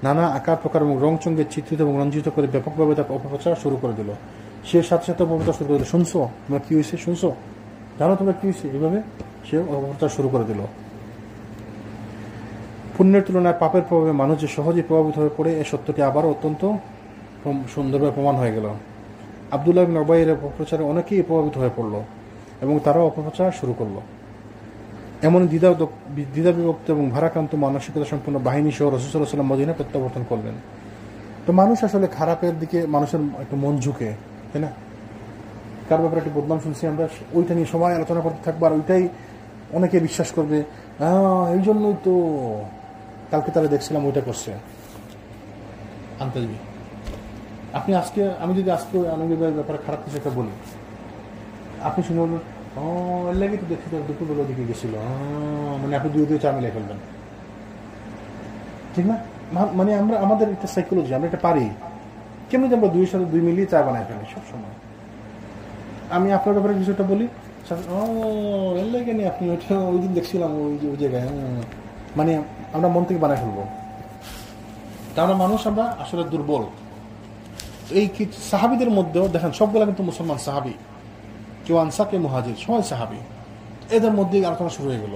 নানা আকার প্রকার এবং রংচঙ্গে চিত্রিত এবং রঞ্জিত করে ব্যাপকভাবে তাকে অপপ্রচার শুরু করে দিল। সে সাথে সাথে অপপ্রচার শুরু করে দিল, শুনছো তোমরা কি হয়েছে, শুনছো, জানো তোমরা কি হয়েছে, এইভাবে সে অপপ্রচার শুরু করে দিল। পুণ্যের তুলনায় পাপের প্রভাবে মানুষ যে সহজেই প্রভাবিত হয়ে পড়ে, এই সত্যটি আবারও অত্যন্ত সুন্দরভাবে প্রমাণ হয়ে গেল। আব্দুল্লাহ ইবনে উবাইয়ের অপপ্রচারে অনেকেই প্রভাবিত হয়ে পড়ল এবং তারাও অপপ্রচার শুরু করলো। এমন দ্বিধা বিভক্ত এবং ভারাক্রান্ত মানসিকতা সম্পন্ন বাহিনী সহ রাসূল সাল্লাল্লাহু আলাইহি ওয়াসাল্লাম মদিনা প্রত্যাবর্তন করলেন। তো মানুষ আসলে খারাপের দিকে মানুষের একটু মন ঝুঁকে, তাই না? কার ব্যাপারে একটু বদনাম শুনছি আমরা, ওইটা নিয়ে সবাই আলোচনা করতে থাকবো, আর ওইটাই অনেকে বিশ্বাস করবে, এই জন্যই তো কালকে তারা দেখছিলাম ওইটা করছে। আন্তর্জাতিক আমি যদি আজকে আনন্দের ব্যাপারে খারাপ কিছু একটা বলি, আপনি শুনে বলবেন, এর লাগে তো দেখছি দুপুরবেলা দিকে গেছিল, মানে আপনি দুই চা মিলে ফেলবেন, ঠিক না? মানে আমরা আমাদের একটা সাইকোলজি, আমরা এটা পারি কেমন যে আমরা দুইয়ের সাথে দুই মিলিয়ে চা বানাই ফেলি সবসময়। আমি আপনার ব্যাপারে কিছু একটা বলি, এর লাগে নি আপনি ওইটা ওই দিন দেখছিলাম ওই জায়গায়, মানে আমরা মন থেকে বানাই ফেলবো। আমরা মানুষ, আমরা আসলে দুর্বল। এই সাহাবিদের মধ্যেও দেখেন, সবগুলা কিন্তু মুসলমান সাহাবি, কেউ আনসার, কেউ মুহাজির, সবাই সাহাবি। এদের মধ্যেই আলোচনা শুরু হয়ে গেল।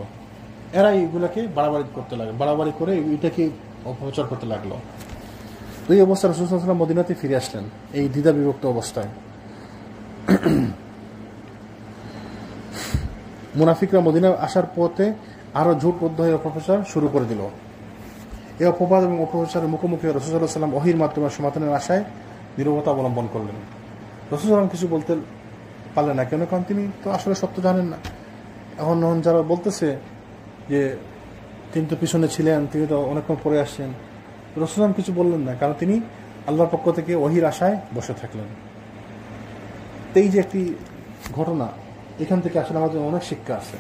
এরা এইগুলাকে বাড়াবাড়ি করতে লাগলো, বাড়াবাড়ি করে এটাকে অপপ্রচার করতে লাগলো। এই অবস্থায় রাসূল সাল্লাল্লাহু আলাইহি ওয়াসাল্লাম মদিনাতে ফিরে আসলেন, এই দ্বিধা বিভক্ত অবস্থায়। মুনাফিকরা মদিনায় আসার পথে আরো জোটবদ্ধ হয়ে অপপ্রচার শুরু করে দিল। এই অপবাদ এবং অপপ্রচারের মুখোমুখি রাসূল সাল্লাল্লাহু আলাইহি ওয়াসাল্লাম ওহীর মাধ্যমে সমাধানের আশায় নীরবতা অবলম্বন করলেন। রাসূল সাল্লাল্লাহু আলাইহি ওয়াসাল্লাম কিছু বলতে পারলেন না, কেন? কারণ তিনি তো আসলে সত্য জানেন না। এখন যারা বলতেছে যে তিনি তো পিছনে ছিলেন, তিনি তো অনেকক্ষণ পরে আসছেন, রাসূল সাল্লাল্লাহু কিছু বললেন না, কারণ তিনি আল্লাহর পক্ষ থেকে ওহীর আশায় বসে থাকলেন। এই যে একটি ঘটনা, এখান থেকে আসলে আমাদের অনেক শিক্ষা আছে।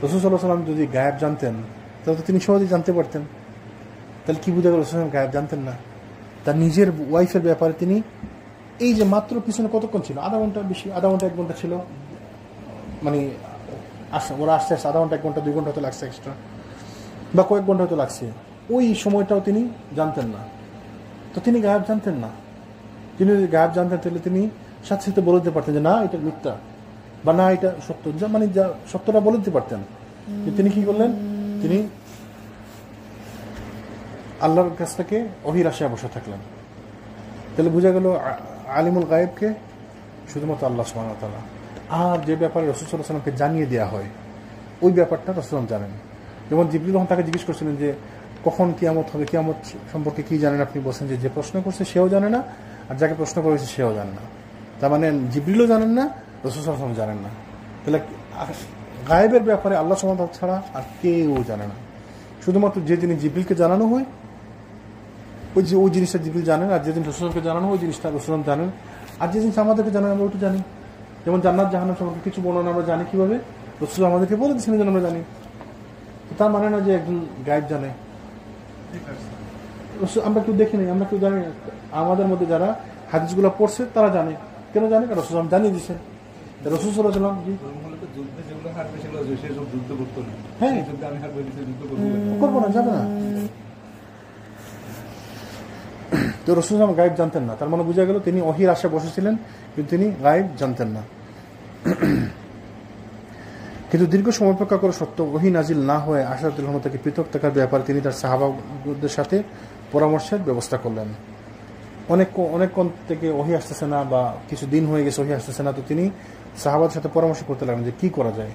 রাসূল সাল্লাল্লাহু আলাইহি ওয়াসাল্লাম যদি গায়েব জানতেন, তাহলে তো তিনি সহজেই জানতে পারতেন। তাহলে কি বুঝা গেল রাসূল সাল্লাল্লাহু আলাইহি ওয়াসাল্লাম গায়েব জানতেন না? তার নিজের ওয়াইফের ব্যাপারে তিনি এই যে মাত্র পিছনে কতক্ষণ ছিল, আধা ঘন্টা, বেশি আধা ঘন্টা 1 ঘন্টা ছিল, মানে ওরা আসতে আসতে আধা ঘন্টা 1 ঘন্টা 2 ঘন্টা হয়তো লাগছে এক্সট্রা, বা কয়েক ঘন্টা হয়তো লাগছে, ওই সময়টাও তিনি জানতেন না। তো তিনি গায়েব জানতেন না। তিনি যদি গায়েব জানতেন তাহলে তিনি সাথে সাথে বলে দিতে পারতেন যে না এটা মিথ্যা, বা না এটা সত্য, মানে যা সত্যটা বলে দিতে পারতেন। তিনি কি করলেন? তিনি আল্লাহর কাছ থেকে ওহীর আশায় বসে থাকলেন। তাহলে বোঝা গেল আলিমুল গায়েবকে শুধুমাত্র আল্লাহ সুবহানাহু ওয়া তাআলা। আর যে ব্যাপারে রাসূল সাল্লাল্লাহু আলাইহি ওয়াসাল্লামকে জানিয়ে দেওয়া হয়, ওই ব্যাপারটা রাসূল সাল্লাল্লাহু আলাইহি ওয়াসাল্লাম জানেন। যেমন জিবরিল যখন তাকে জিজ্ঞেস করছিলেন যে কখন কিয়ামত হবে, কিয়ামত সম্পর্কে কি জানেন আপনি? বলছেন যে প্রশ্ন করছে সেও জানে না, আর যাকে প্রশ্ন করেছে সেও জানে না। তার মানে জিবরিলও জানেন না, রাসূল সাল্লাল্লাহু আলাইহি ওয়াসাল্লাম জানেন না। তাহলে গায়েবের ব্যাপারে আল্লাহ সুবহানাহু ওয়া তাআলা ছাড়া আর কেউ জানে না। শুধুমাত্র যে জিনিস জিবরিলকে জানানো হয়, ওই জিনিসটা জিবরিল জানেন, আর যেদিন রাসূলকে জানানো ওই জিনিসটা রাসূল জানেন। আর যে জিনিস আমাদেরকে জানেন আমরা ওইটা জানি। যেমন জান্নাত জাহান্নাম সম্পর্কে কিছু বর্ণনা আমরা জানি কিভাবে? রাসূল আমাদেরকে বলে দিয়েছেন, যেন আমরা জানি। তার মানে না যে একজন গায়েব জানে। আমরা কেউ দেখি নাই, আমরা কেউ জানি না। আমাদের মধ্যে যারা হাদিসগুলো পড়ছে তারা জানে। কেন জানে? কারণ রাসূল জানিয়ে দিয়েছেন। রাসূল সাল্লাল্লাহু আলাইহি ওয়াসাল্লাম সেসব যুদ্ধ করতো না। হ্যাঁ। সেই যুদ্ধে আমি আর বলেছি যুদ্ধ করবো না। করবো না, যাবে না। তো রাসূল সাল্লাল্লাহু গায়েব জানতেন না, তার মানে বোঝা গেল তিনি ওহীর আশায় বসেছিলেন, কিন্তু তিনি গায়েব জানতেন না। কিন্তু দীর্ঘ সময় অপেক্ষা করে সত্ত্বেও ওহী নাজিল না হয়ে আয়েশা রাদিয়াল্লাহু আনহা থেকে পৃথক থাকার ব্যাপারে তিনি তার সাহাবাদের সাথে পরামর্শের ব্যবস্থা করলেন। অনেকক্ষণ থেকে ওহী আসতেছে না, বা কিছু দিন হয়ে গেছে ওহী আসতেছে না, তো তিনি সাহাবাদের সাথে পরামর্শ করতে লাগলেন যে কি করা যায়।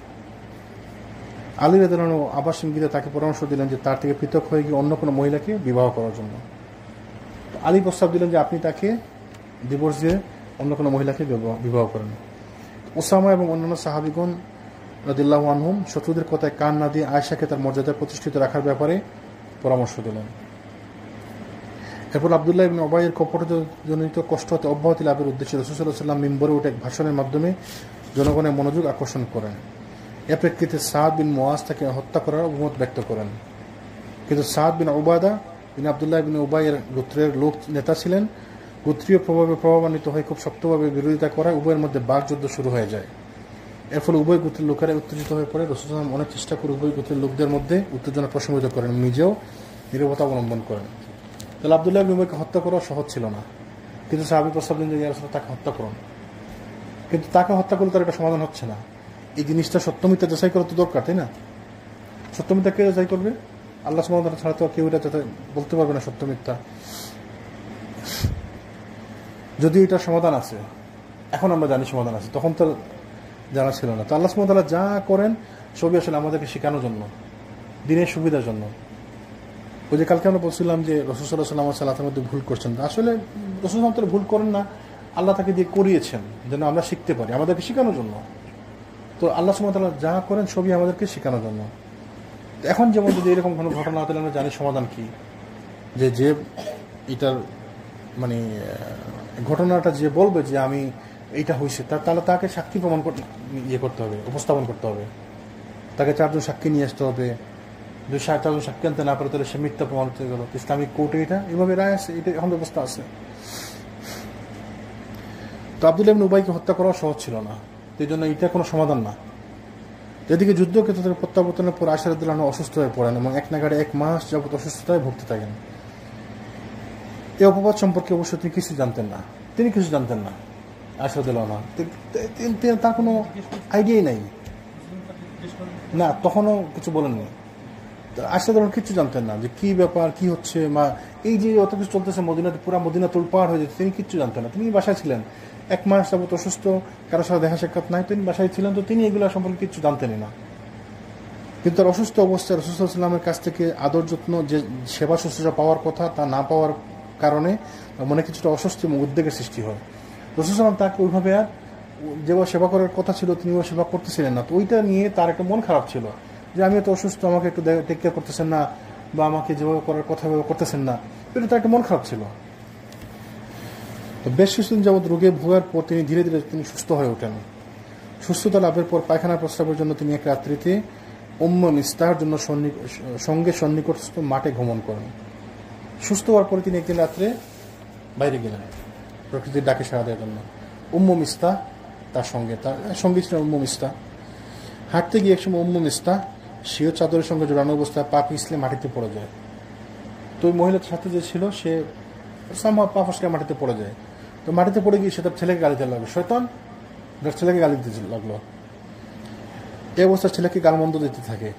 আলী রাদিয়াল্লাহু আনহু আবাস ইঙ্গিতে তাকে পরামর্শ দিলেন যে তার থেকে পৃথক হয়ে গিয়ে অন্য কোনো মহিলাকে বিবাহ করার জন্য। আলী প্রস্তাব দিলেন যে আপনি তাকে ডিভোর্স দিয়ে অন্য কোনো মহিলাকে বিবাহ করেন। ওসামা এবং অন্যান্য সাহাবীগণ রাদিয়াল্লাহু আনহুম শত্রুদের কথায় কান না দিয়ে আয়েশাকে তার মর্যাদা প্রতিষ্ঠিত রাখার ব্যাপারে পরামর্শ দিলেন। এরপর আব্দুল্লাহ ইবনে উবাইয়ের কপটজনিত কষ্ট হতে অব্যাহতি লাভের উদ্দেশ্যে রাসূল সাল্লাল্লাহু আলাইহি ওয়াসাল্লাম মিম্বরে উঠে এক ভাষণের মাধ্যমে জনগণের মনোযোগ আকর্ষণ করেন। এ প্রেক্ষিতে সাদ বিন মুআজ তাকে হত্যা করার অভিমত ব্যক্ত করেন, কিন্তু সাদ বিন উবাদা বিন আব্দুল্লাহ ইবনে উবাইয়ের গোত্রের লোক নেতা ছিলেন। গোত্রীয় প্রভাবান্বিত হয়ে খুব শক্তভাবে বিরোধিতা করায় উভয়ের মধ্যে বাকযুদ্ধ শুরু হয়ে যায়। এর ফলে উভয় গোত্রের লোকেরা উত্তেজিত হয়ে পড়ে। রাসূল সাল্লাল্লাহু আলাইহি ওয়াসাল্লাম অনেক চেষ্টা করে উভয় গোত্রের লোকদের মধ্যে উত্তেজনা প্রশমিত করেন, নিজেও নীরবতা অবলম্বন করেন। তাহলে আব্দুল্লাহ ইবনে উবাইকে হত্যা করা সহজ ছিল না, কিন্তু সাহাবী প্রস্তাব দিলেন যে ইয়া রাসূলুল্লাহ তাকে হত্যা করুন। কিন্তু তাকে হত্যা করলে তার এটা সমাধান হচ্ছে না। এই জিনিসটা সত্য মিথ্যা যাচাই করা তো দরকার, তাই না? সত্য মিথ্যা কে যাচাই করবে? আল্লাহ সুবহানাহু ওয়া তাআলা ছাড়া তো কেউ এটা বলতে পারবে না সত্য মিথ্যা। যদি এটার সমাধান আছে, এখন আমরা জানি সমাধান আছে, তখন তো জানা ছিল না। তো আল্লাহ সুবহানাহু ওয়া তাআলা যা করেন সবই আসলে আমাদেরকে শেখানোর জন্য, দিনের সুবিধার জন্য। ওই যে কালকে আমরা বলছিলাম যে রাসূল সাল্লাল্লাহু আলাইহি ওয়াসাল্লাম সালাতের মধ্যে ভুল করছেন, আসলে রাসূল সাল্লাল্লাহু আলাইহি ওয়াসাল্লাম ভুল করেন না, আল্লাহ তাকে দিয়ে করিয়েছেন যেন আমরা শিখতে পারি, আমাদেরকে শেখানোর জন্য। তো আল্লাহ সুবহানাহু ওয়া তাআলা যা করেন সবই আমাদেরকে শেখানোর জন্য। এখন যেমন যদি এরকম কোনো ঘটনা হতে আমরা জানি সমাধান কি, যে যে এটার মানে ঘটনাটা যে বলবে যে আমি এইটা হয়েছে, তাহলে তাকে সাক্ষী প্রমাণ করতে হবে, উপস্থাপন করতে হবে। তাকে 4 জন সাক্ষী নিয়ে আসতে হবে। যদি 4 জন সাক্ষী আনতে না পারে তাহলে সে মিথ্যা প্রমাণ হতে গেল। ইসলামিক কোর্টে এটা এভাবে রায় আছে, এটা এখন ব্যবস্থা আছে। তো আব্দুল্লাহ ইবনে উবাইকে হত্যা করা সহজ ছিল না, এই জন্য এটা কোনো সমাধান না। এদিকে যুদ্ধক্ষেত্র থেকে প্রত্যাবর্তনের পর আয়েশা রাদিয়াল্লাহু আনহা অসুস্থ হয়ে পড়েন এবং এক নাগাড়ে 1 মাস যাবত অসুস্থতায় ভুগতে থাকেন। এই অপবাদ সম্পর্কে অবশ্য তিনি কিছু জানতেন না, আয়েশা রাদিয়াল্লাহু আনহা তার কোনো আইডিয়াই নাই না, তখনও কিছু বলেননি। আয়েশা রাদিয়াল্লাহু আনহা কিছু জানতেন না যে কি ব্যাপার, কি হচ্ছে, এই যে অত কিছু চলতেছে মদিনাতে, পুরা মদিনা তোলপাড় হয়ে যেত, তিনি কিচ্ছু জানতেন না। তিনি বাসায় ছিলেন, 1 মাস যাবত অসুস্থ, কারোর সাথে দেখা সাক্ষাৎ নাই, তিনি বাসায় ছিলেন, তো তিনি এগুলো সম্পর্কে কিছু জানতেনই না। কিন্তু তার অসুস্থ অবস্থায় রাসূল সাল্লাল্লাহু আলাইহি ওয়াসাল্লামের কাছ থেকে আদর যত্ন, যে সেবা শুশ্রূষা পাওয়ার কথা তা না পাওয়ার কারণে মনে কিছুটা অস্বস্তি এবং উদ্বেগের সৃষ্টি হয়। রাসূল সাল্লাল্লাহু আলাইহি ওয়াসাল্লাম তাকে ওইভাবে আর যেভাবে সেবা করার কথা ছিল তিনি ওই সেবা করতেছিলেন না। তো ওইটা নিয়ে তার একটা মন খারাপ ছিল যে আমি তো অসুস্থ, আমাকে একটু টেক কেয়ার করতেছেন না, বা আমাকে যেভাবে করার কথা করতেছেন না, এটা তার একটা মন খারাপ ছিল। তো বেশ কিছুদিন যাবৎ রোগে ভোগার পর তিনি ধীরে ধীরে সুস্থ হয়ে ওঠেন। সুস্থতা লাভের পর পায়খানা প্রস্রাবের জন্য তিনি এক রাত্রিতে উম্মে মিস্তাহর জন্য সঙ্গে সন্নিকটস্থ মাঠে ভ্রমণ করেন। সুস্থ হওয়ার পরে তিনি একদিন রাত্রে বাইরে গেলেন প্রকৃতির ডাকে সাড়া দেওয়ার জন্য। উম্মে মিস্তাহ তার সঙ্গে ছিলেন উম্মে মিস্তাহ। হাঁটতে গিয়ে একসময় উম্মে মিস্তাহ স্বীয় চাদরের সঙ্গে জড়ানো অবস্থায় পা পিছলে মাটিতে পড়ে যায়। তো ওই মহিলার সাথে যে ছিল সে পা ফসকে মাটিতে পড়ে যায়। তো মাটিতে পড়ে গিয়ে সে তার ছেলেকে গালি দিতে লাগলো, শয়তান, তার ছেলেকে গালি দিতে লাগলো। এই অবস্থায় ছেলেকে গালমন্দ দিতে থাকে।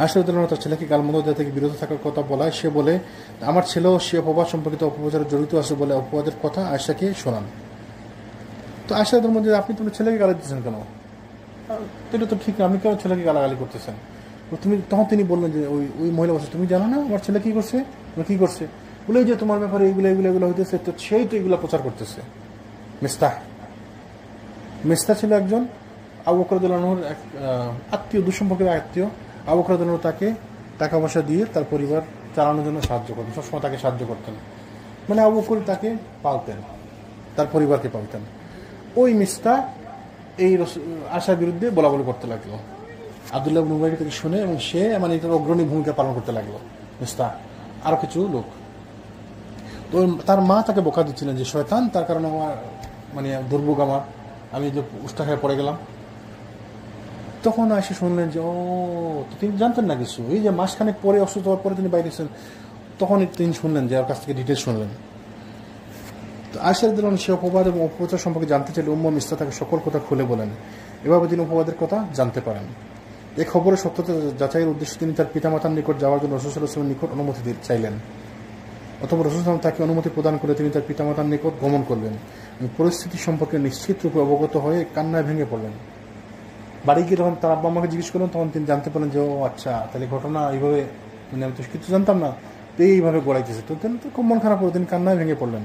আয়েশা রাদিয়াল্লাহু আনহা তার ছেলেকে গালমন্দ দেওয়া থেকে বিরত থাকার কথা বলায় সে বলে আমার ছেলেও সে অপবাদ সম্পর্কিত অপপ্রচারে জড়িত আছে বলে অপবাদের কথা আয়েশাকে শোনান। তো আয়েশা রাদিয়াল্লাহু আনহা, আপনি তোমার ছেলেকে গালি দিচ্ছেন কেন? এটা তো ঠিক না, আপনি কেন ছেলেকে গালাগালি করতেছেন? তখন তিনি বললেন যে ওই মহিলা বলছে, তুমি জানো না আমার ছেলে কি করছে, কি করছে? বলে যে তোমার ব্যাপারে এগুলো হইতেছে, তো সেই তো এগুলো প্রচার করতেছে। মিস্তাহ ছিল একজন আবু বকর রাদিয়াল্লাহু আনহুর এক আত্মীয়, দুঃসম্পর্কের আত্মীয়। আবু বকর রাদিয়াল্লাহু আনহু তাকে টাকা পয়সা দিয়ে তার পরিবার চালানোর জন্য সাহায্য করতেন, সবসময় তাকে সাহায্য করতেন, মানে আবু বকর তাকে পালতেন, তার পরিবারকে পালতেন। ওই মিস্তাহ এই আশার বিরুদ্ধে বলাবলি করতে লাগলো আব্দুল্লাহ ইবনে উবাই থেকে শুনে, এবং সে মানে এটার অগ্রণী ভূমিকা পালন করতে লাগলো মিস্তাহ, আরো কিছু লোক। তো তার মা তাকে বোকা দিচ্ছিলেন যে শয়তান, তার কারণে আমার মানে দুর্ভোগ, আমি যে উষ্টা খেয়ে পড়ে গেলাম। তখন এসে শুনলেন যে ও, তো তিনি জানতেন না কিছু, এই যে মাসখানেক পরে অসুস্থ হওয়ার পরে তিনি বাইরে এসেছেন, তখন তিনি শুনলেন যে ওর কাছ থেকে ডিটেলস শুনলেন। তো আয়েশা রাদিয়াল্লাহু আনহা সে অপবাদ এবং অপপ্রচার সম্পর্কে জানতে চাইলে উম্মে মিসতা তাকে সকল কথা খুলে বলেন। এভাবে তিনি অপবাদের কথা জানতে পারেন। এই খবরের সত্যতা যাচাইয়ের উদ্দেশ্যে তিনি তার পিতামাতার নিকট যাওয়ার জন্য রাসূল সাল্লাল্লাহু আলাইহি ওয়াসাল্লামের নিকট অনুমতি চাইলেন। অতঃপর রাসূল সাল্লাল্লাহু আলাইহি ওয়াসাল্লাম তাকে অনুমতি প্রদান করে তিনি তার পিতামাতার নিকট গমন করলেন। পরিস্থিতি সম্পর্কে নিশ্চিত রূপে অবগত হয়ে কান্নায় ভেঙে পড়লেন। বাড়ি গিয়ে যখন তার আব্বা আম্মাকে জিজ্ঞেস করলেন, তখন তিনি জানতে পারলেন যে ও আচ্ছা, তাহলে ঘটনা এইভাবে, মানে আমি তো কিছু জানতাম না, তো এইভাবে গড়াইতেছে। তো তিনি তো খুব মন খারাপ করে তিনি কান্নায় ভেঙে পড়লেন।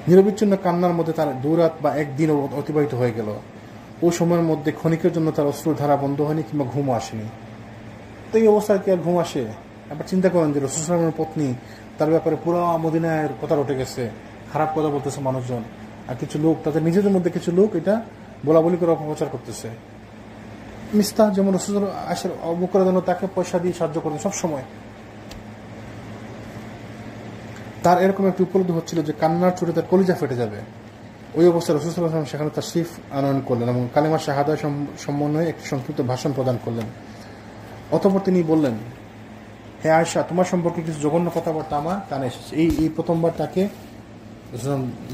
নিরবিচ্ছিন্ন কান্নার মধ্যে তার 2 রাত বা 1 দিন অতিবাহিত হয়ে গেল। ওই সময়ের মধ্যে ক্ষণিকের জন্য তার অশ্রুর ধারা বন্ধ হয়নি কিংবা ঘুমও আসেনি। তো এই অবস্থায় কি আর ঘুম আসে? আবার চিন্তা করেন যে রাসূল সাল্লাল্লাহু আলাইহি ওয়াসাল্লামের পত্নী, তার ব্যাপারে পুরো মদিনার কথা উঠে গেছে, খারাপ কথা বলতেছে মানুষজন, আর কিছু লোক, তাদের নিজেদের মধ্যে কিছু লোক এটা বলা বলি করে অপপ্রচার করতেছে। মিস্তা যেমন রাসূল আয়েশার অবকরার জন্য তাকে পয়সা দিয়ে সাহায্য করতেন সবসময়। তার এরকম একটি উপলব্ধি হচ্ছিল যে কান্নার চোটে তার কলিজা ফেটে যাবে। ওই অবস্থায় রাসূল সাল্লাল্লাহু আলাইহি ওয়াসাল্লাম সেখানে তাশরীফ আনয়ন করলেন এবং কালেমা শাহাদা সমন্বয়ে একটি সংক্ষিপ্ত ভাষণ প্রদান করলেন। অতঃপর তিনি বললেন, হে আয়েশা, তোমার সম্পর্কে কিছু জঘন্য কথাবার্তা আমার কানে এসেছে। এই প্রথমবার তাকে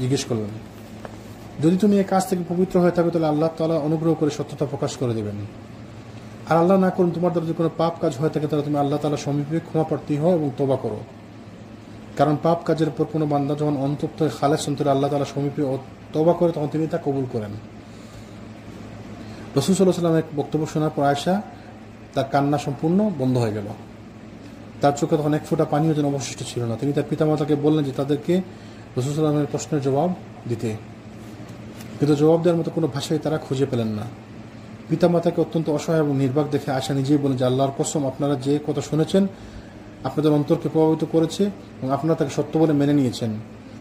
জিজ্ঞেস করলেন, যদি তুমি এই কাজ থেকে পবিত্র হয়ে থাকো তাহলে আল্লাহ তাআলা অনুগ্রহ করে সত্যতা প্রকাশ করে দেবেন, আর আল্লাহ না করুন তোমার দ্বারা যদি কোনো পাপ কাজ হয়ে থাকে তাহলে তুমি আল্লাহ তাআলার সমীপে ক্ষমা প্রার্থী হও এবং তওবা করো। কারণ পাপ কাজের উপর কোনো বান্দা যখন অন্তত খালেস অন্তরে আল্লাহ তাআলার সমীপে তওবা করে, তখন তিনি তা কবুল করেন। রাসূল সাল্লাল্লাহু আলাইহি ওয়াসাল্লামের বক্তব্য শোনার পর আয়েশা তার কান্না সম্পূর্ণ বন্ধ হয়ে গেল। তার চোখে তখন 1 ফোঁটা পানিও যেন অবশিষ্ট ছিল না। তিনি তার পিতামাতাকে বললেন যে তাদেরকে রাসূল সাল্লাল্লাহু আলাইহি ওয়াসাল্লামের প্রশ্নের জবাব দিতে, কিন্তু জবাব দেওয়ার মতো কোনো ভাষাই তারা খুঁজে পেলেন না। পিতামাতাকে অত্যন্ত অসহায় এবং নির্বাক দেখে আয়েশা নিজেই বলেন যে আল্লাহর কসম, আপনারা যে কথা শুনেছেন আপনাদের অন্তরকে প্রভাবিত করেছে এবং আপনারা তাকে সত্য বলে মেনে নিয়েছেন।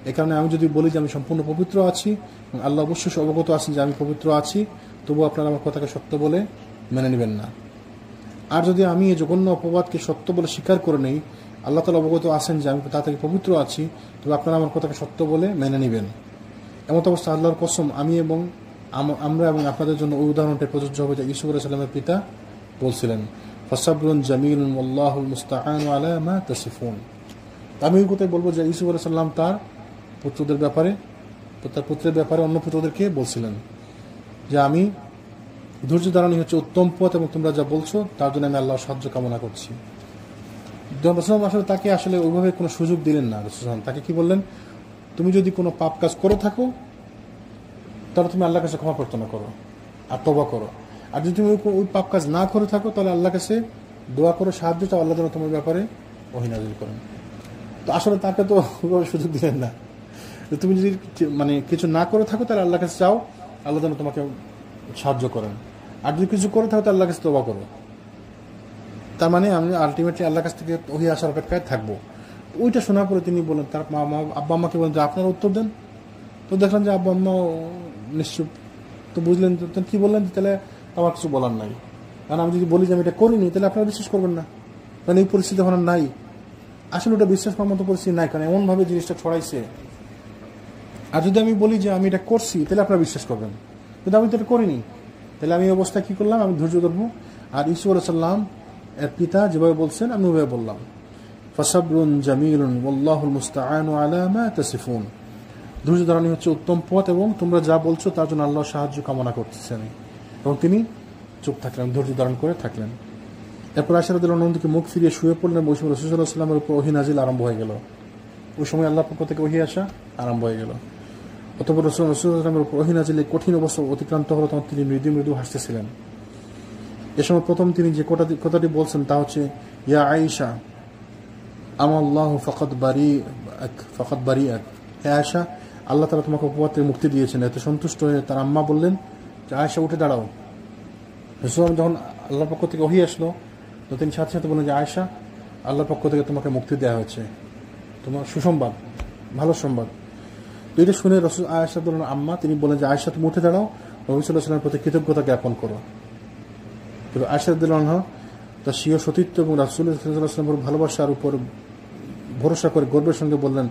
এ কারণে আমি যদি বলি যে আমি সম্পূর্ণ পবিত্র আছি এবং আল্লাহ অবশ্যই অবগত আছেন যে আমি পবিত্র আছি, তবু আপনারা আমার কথাকে সত্য বলে মেনে নেবেন না। আর যদি আমি এই জঘন্য অপবাদকে সত্য বলে স্বীকার করে নেই, আল্লাহ তাআলা অবগত আছেন যে আমি তা থেকে পবিত্র আছি, তবে আপনারা আমার কথাকে সত্য বলে মেনে নেবেন। এমত অবস্থা আল্লাহর কসম, আমি এবং আমরা এবং আপনাদের জন্য ওই উদাহরণটা প্রযোজ্য হবে যা ইউসুফ আলাইহিস সালামের পিতা বলছিলেন, ফাসাবরুন জামিলুন ওয়াল্লাহুল মুস্তাআনু আলা মা তাসিফুন। আমি এই কথাই বলবো যে ইউসুফ আলাইহিস সালাম তার পুত্রদের ব্যাপারে, তার পুত্রের ব্যাপারে অন্য পুত্রদেরকে বলছিলেন যে আমি ধৈর্য ধারণই হচ্ছে উত্তম পথ এবং তোমরা যা বলছো তার জন্য আমি আল্লাহর সাহায্য কামনা করছি। আসলে তাকে আসলে ওইভাবে কোনো সুযোগ দিলেন না। তাকে কি বললেন, তুমি যদি কোনো পাপ কাজ করে থাকো তাহলে তুমি আল্লাহর কাছে ক্ষমা প্রার্থনা করো আর তওবা করো, আর যদি তুমি ওই পাপ কাজ না করে থাকো তাহলে আল্লাহর কাছে দোয়া করো, সাহায্য চাও, আল্লাহ যেন তোমার ব্যাপারে ওহী নাযিল করেন। তো আসলে তাকে তো ওইভাবে সুযোগ দিলেন না। তুমি যদি মানে কিছু না করে থাকো তাহলে আল্লাহর কাছে চাও, আল্লাহ যেন তোমাকে সাহায্য করেন, আর যদি কিছু করে থাকো তাহলে আল্লাহর কাছে তওবা করো। তার মানে আমি আলটিমেটলি আল্লাহর কাছ থেকে ওহী আসার অপেক্ষায় থাকবো। ওইটা শোনার পরে তিনি বলেন, তার আব্বা আম্মাকে বলেন যে আপনারা উত্তর দেন। তো দেখলেন যে আব্বা আম্মা নিশ্চুপ। তো বুঝলেন, কি বললেন, তাহলে আমার কিছু বলার নাই, কারণ আমি যদি বলি যে আমি এটা করিনি তাহলে আপনারা বিশ্বাস করবেন না, কারণ এই পরিস্থিতি এখন নাই। আসলে ওটা বিশ্বাস করার মতো পরিস্থিতি নাই, কারণ এমনভাবে জিনিসটা ছড়াইছে। আর যদি আমি বলি যে আমি এটা করছি তাহলে আপনারা বিশ্বাস করবেন, কিন্তু আমি তো এটা করিনি, তাহলে আমি এই অবস্থায় কী করলাম, আমি ধৈর্য ধরবো। আর ইউসুফ আলাইহিস সালাম এর পিতা যেভাবে বলছেন আমি ওইভাবে বললাম, ফাসাবরুন জামিলুন ওয়াল্লাহুল মুস্তাআনু আলা মা তাসিফুন। ধৈর্য ধারণই হচ্ছে উত্তম পথ এবং তোমরা যা বলছো তার জন্য আল্লাহর সাহায্য কামনা করতেছি আমি। এবং তিনি চুপ থাকলেন, ধৈর্য ধারণ করে থাকলেন। এরপর আয়েশা রাদিয়াল্লাহু আনহা অন্যদিকে মুখ ফিরিয়ে শুয়ে পড়লেন। ওই সময় রাসূল সাল্লাল্লাহু আলাইহি ওয়াসাল্লামের উপর ওহী নাযিল আরম্ভ হয়ে গেল। ওই সময় আল্লাহর পক্ষ থেকে ওহী আসা আরম্ভ হয়ে গেল। অতঃপর রাসূল সাল্লাল্লাহু আলাইহি ওয়াসাল্লামের উপর ওহী নাযিলের কঠিন অবস্থা অতিক্রান্ত হলো, তখন তিনি মৃদু মৃদু হাসতেছিলেন। এ সময় প্রথম তিনি যে কথাটি বলছেন তা হচ্ছে, ইয়া আয়েশা আমাল্লাহু ফাকাদ বারিআক। হে আয়েশা, আল্লাহ তাআলা তোমাকে অপবাদ থেকে মুক্তি দিয়েছেন। এতে সন্তুষ্ট হয়ে তার আম্মা বললেন যে আয়েশা উঠে দাঁড়াও। রাসূল যখন আল্লাহর পক্ষ থেকে ওহী আসলো, তো তিনি সাথে সাথে বললেন যে আয়েশা, আল্লাহর পক্ষ থেকে তোমাকে মুক্তি দেওয়া হয়েছে, তোমার সুসংবাদ, ভালো সংবাদ। তো এটা শুনে রাসূল আয়েশা বললেন আম্মা, তিনি বলেন যে আয়েশা তুমি উঠে দাঁড়াও, নবী সাল্লাল্লাহু আলাইহি ওয়াসাল্লামের প্রতি কৃতজ্ঞতা জ্ঞাপন করো। কিন্তু আয়েশা রাদিয়াল্লাহু আনহা তার স্বীয় সতীত্ব এবং রাসূলুল্লাহ সাল্লাল্লাহু আলাইহি ওয়াসাল্লামের ভালোবাসার উপর ভরসা করে গর্বের সঙ্গে বললেন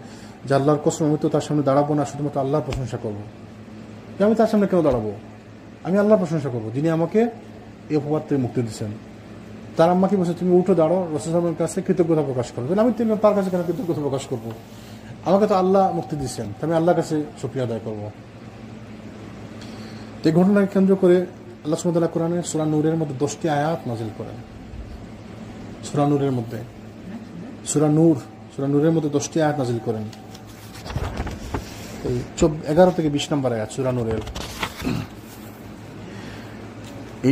যে আল্লাহর কসম, আমি তো তার সামনে দাঁড়াবো না, শুধুমাত্র আল্লাহর প্রশংসা করবো। আমি তার সামনে কেন দাঁড়াবো? আমি আল্লাহর প্রশংসা করবো যিনি আমাকে এই অপবাদ থেকে মুক্তি দিচ্ছেন। তার আম্মাকে বলছে তুমি উঠো দাঁড়ো রাসূলের কাছে কৃতজ্ঞতা প্রকাশ করো। আমি তার কাছে কেন কৃতজ্ঞতা প্রকাশ করবো? আমাকে তো আল্লাহ মুক্তি দিচ্ছেন, আমি আল্লাহর কাছে শুকরিয়া আদায় করবো। এই ঘটনাকে কেন্দ্র করে আল্লাহ সুবহানাহু ওয়া তাআলা কোরআনে সূরা নূরের মধ্যে 10টি আয়াত নাযিল করেন। সূরা নূরের মধ্যে 10টি আয়াত নাযিল করেন। 11 থেকে 20 নম্বর আয়াত সূরা নূরের।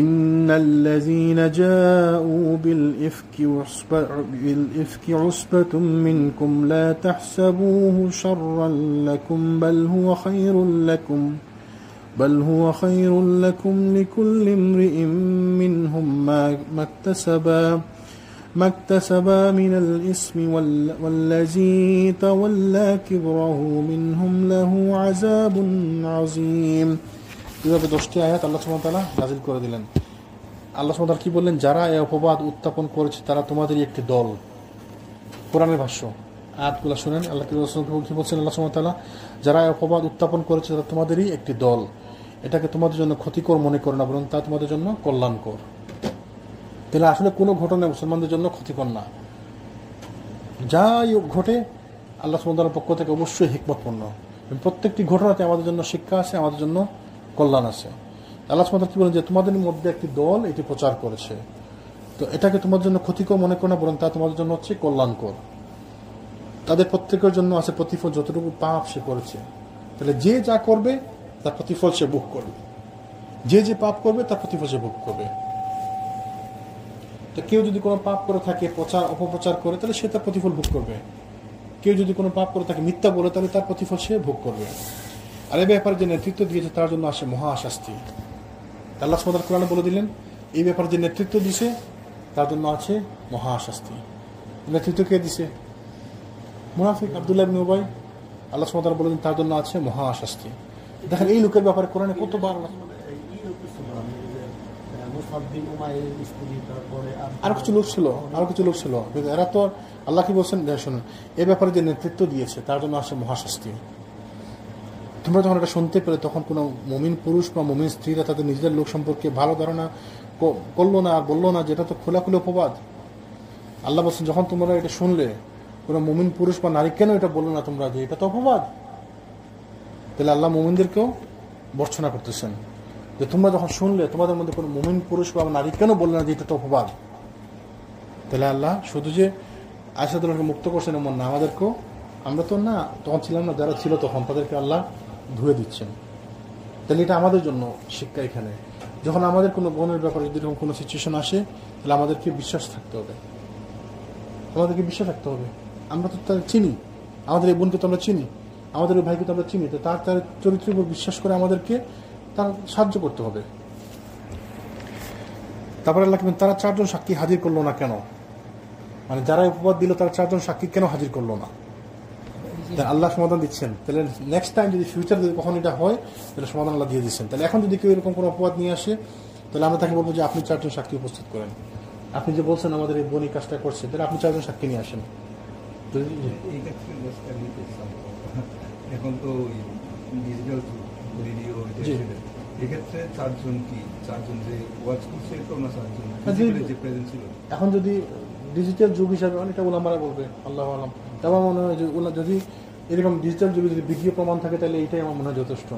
ইন্নাল্লাযীনা জাউ বিল ইফকি উসবাতুম মিনকুম লা তাহসাবুহু শাররান লাকুম بل هو خير لكم لكل امرئ منهم ما اكتسبا من الإثم والذي تولى كبره منهم له عذاب عظيم। এভাবে 10টি আয়াত আল্লাহ সুবহানাহু ওয়া তাআলা নাযিল করে দিলেন। আল্লাহ সুবহানাহু ওয়া তাআলা কি বললেন? যারা এই অপবাদ উত্থাপন করেছে তারা তোমাদেরই একটি দল। কোরআনের ভাষ্য আয়াতগুলো শুনেন। আল্লাহ কি বলছেন? আল্লাহ সুবহানাহু ওয়া তাআলা যারা এই অপবাদ উত্থাপন করেছে তারা তোমাদেরই একটি দল। এটাকে তোমাদের জন্য ক্ষতিকর মনে করো না, বরং তা তোমাদের জন্য কল্যাণকর। তাহলে আসলে কোনো ঘটনা মুসলমানদের জন্য ক্ষতিকর না। যাই ঘটে আল্লাহ সুবহানাহু ওয়া তাআলার পক্ষ থেকে অবশ্যই হিকমতপূর্ণ। প্রত্যেকটি ঘটনাতে আমাদের জন্য শিক্ষা আছে, আমাদের জন্য কল্যাণ আছে। আল্লাহ সুবহানাহু ওয়া তাআলা কি বলেন যে তোমাদের মধ্যে একটি দল এটি প্রচার করেছে, তো এটাকে তোমাদের জন্য ক্ষতিকর মনে করো না, বরং তা তোমাদের জন্য হচ্ছে কল্যাণকর। তাদের প্রত্যেকের জন্য আছে প্রতিফল যতটুকু পাপ সে করেছে। তাহলে যে যা করবে তার প্রতিফল সে ভোগ করবে, যে পাপ করবে তার প্রতিফল সে ভোগ করবে। তো কেউ যদি কোনো পাপ করে থাকে, অপপ্রচার করে, তাহলে সে তার প্রতিফল ভোগ করবে। কেউ যদি কোনো পাপ করে থাকে, মিথ্যা বলে, তাহলে তার প্রতিফল সে ভোগ করবে। আর এই ব্যাপারে যে নেতৃত্ব দিয়েছে তার জন্য আসে মহাশাস্তি। আল্লাহ সুবহানাহু ওয়া তাআলা কোরআনে বলে দিলেন এই ব্যাপারে যে নেতৃত্ব দিছে তার জন্য আছে মহাশাস্তি। নেতৃত্ব কে দিছে? মুনাফিক আব্দুল্লাহ ইবনে উবাই। আল্লাহ সুবহানাহু ওয়া তাআলা বলেন তার জন্য আছে মহাশাস্তি। দেখেন এই লোকের ব্যাপারে কোরআনে কতবার আরো কিছু লোক ছিল, কিন্তু এরা তো আল্লাহ কি বলছেন শুনুন, এ ব্যাপারে যে নেতৃত্ব দিয়েছে তার জন্য আসে মহাশাস্তি। তোমরা যখন এটা শুনতে পেলে তখন কোনো মুমিন পুরুষ বা মুমিন স্ত্রীরা তাদের নিজেদের লোক সম্পর্কে ভালো ধারণা করলো না আর বললো না যেটা তো খোলাখুলি অপবাদ। আল্লাহ বলছেন যখন তোমরা এটা শুনলে কোনো মুমিন পুরুষ বা নারী কেন এটা বললো না তোমরা যে এটা তো অপবাদ? তাহলে আল্লাহ মুমিনদেরকেও ভর্ৎসনা করতেছেন যে তোমরা যখন শুনলে তোমাদের মধ্যে কোনো মুমিন পুরুষ বা নারী কেন বললো না যে এটা তো অপবাদ? তাহলে আল্লাহ শুধু যে আয়েশাকে মুক্ত করছেন এমন না, আমাদেরকেও, আমরা তো না তখন ছিলাম না, যারা ছিল তখন তাদেরকে আল্লাহ ধুয়ে দিচ্ছেন। তাহলে এটা আমাদের জন্য শিক্ষা। এখানে যখন আমাদের কোনো বোনের ব্যাপারে যদি এরকম কোনো সিচুয়েশন আসে তাহলে আমাদেরকে বিশ্বাস থাকতে হবে, আমরা তো তার চিনি, আমাদের এই বোনকে তো আমরা চিনি, আমাদের ওই ভাইকে তো আমরা চিনি, তো তার চরিত্রের উপর বিশ্বাস করে আমাদেরকে তার সাহায্য করতে হবে। তারপরে আল্লাহ তারা 4 জন সাক্ষী হাজির করলো না কেন? মানে যারা উপবাদ দিল তারা 4 জন সাক্ষী কেন হাজির করলো না? আল্লাহ সমাধান দিচ্ছেন। তাহলে নেক্সট টাইম যদি ফিউচার যদি কখন এটা হয় তাহলে সমাধান আল্লাহ দিয়ে দিচ্ছেন। তাহলে এখন যদি কেউ এরকম কোনো অপবাদ নিয়ে আসে তাহলে আমরা তাকে বলবো যে আপনি 4 জন সাক্ষী উপস্থিত করেন, আপনি যে বলছেন আমাদের এই বোন এই কাজটা করছে, তাহলে আপনি 4 জন সাক্ষী নিয়ে আসেন। এখন তো ডিজিটাল ভিডিও এক্ষেত্রে 4 জন যে ওয়াচ করছে তো না 4 জন যে প্রেজেন্ট ছিল। এখন যদি ডিজিটাল যুগ হিসাবে অনেকটা ওলামারা বলবে আল্লাহু আলাম, আমার মনে হয় যে যদি এরকম ডিজিটাল যুগে যদি ভিডিও প্রমাণ থাকে তাহলে এইটাই আমার মনে হয় যথেষ্ট।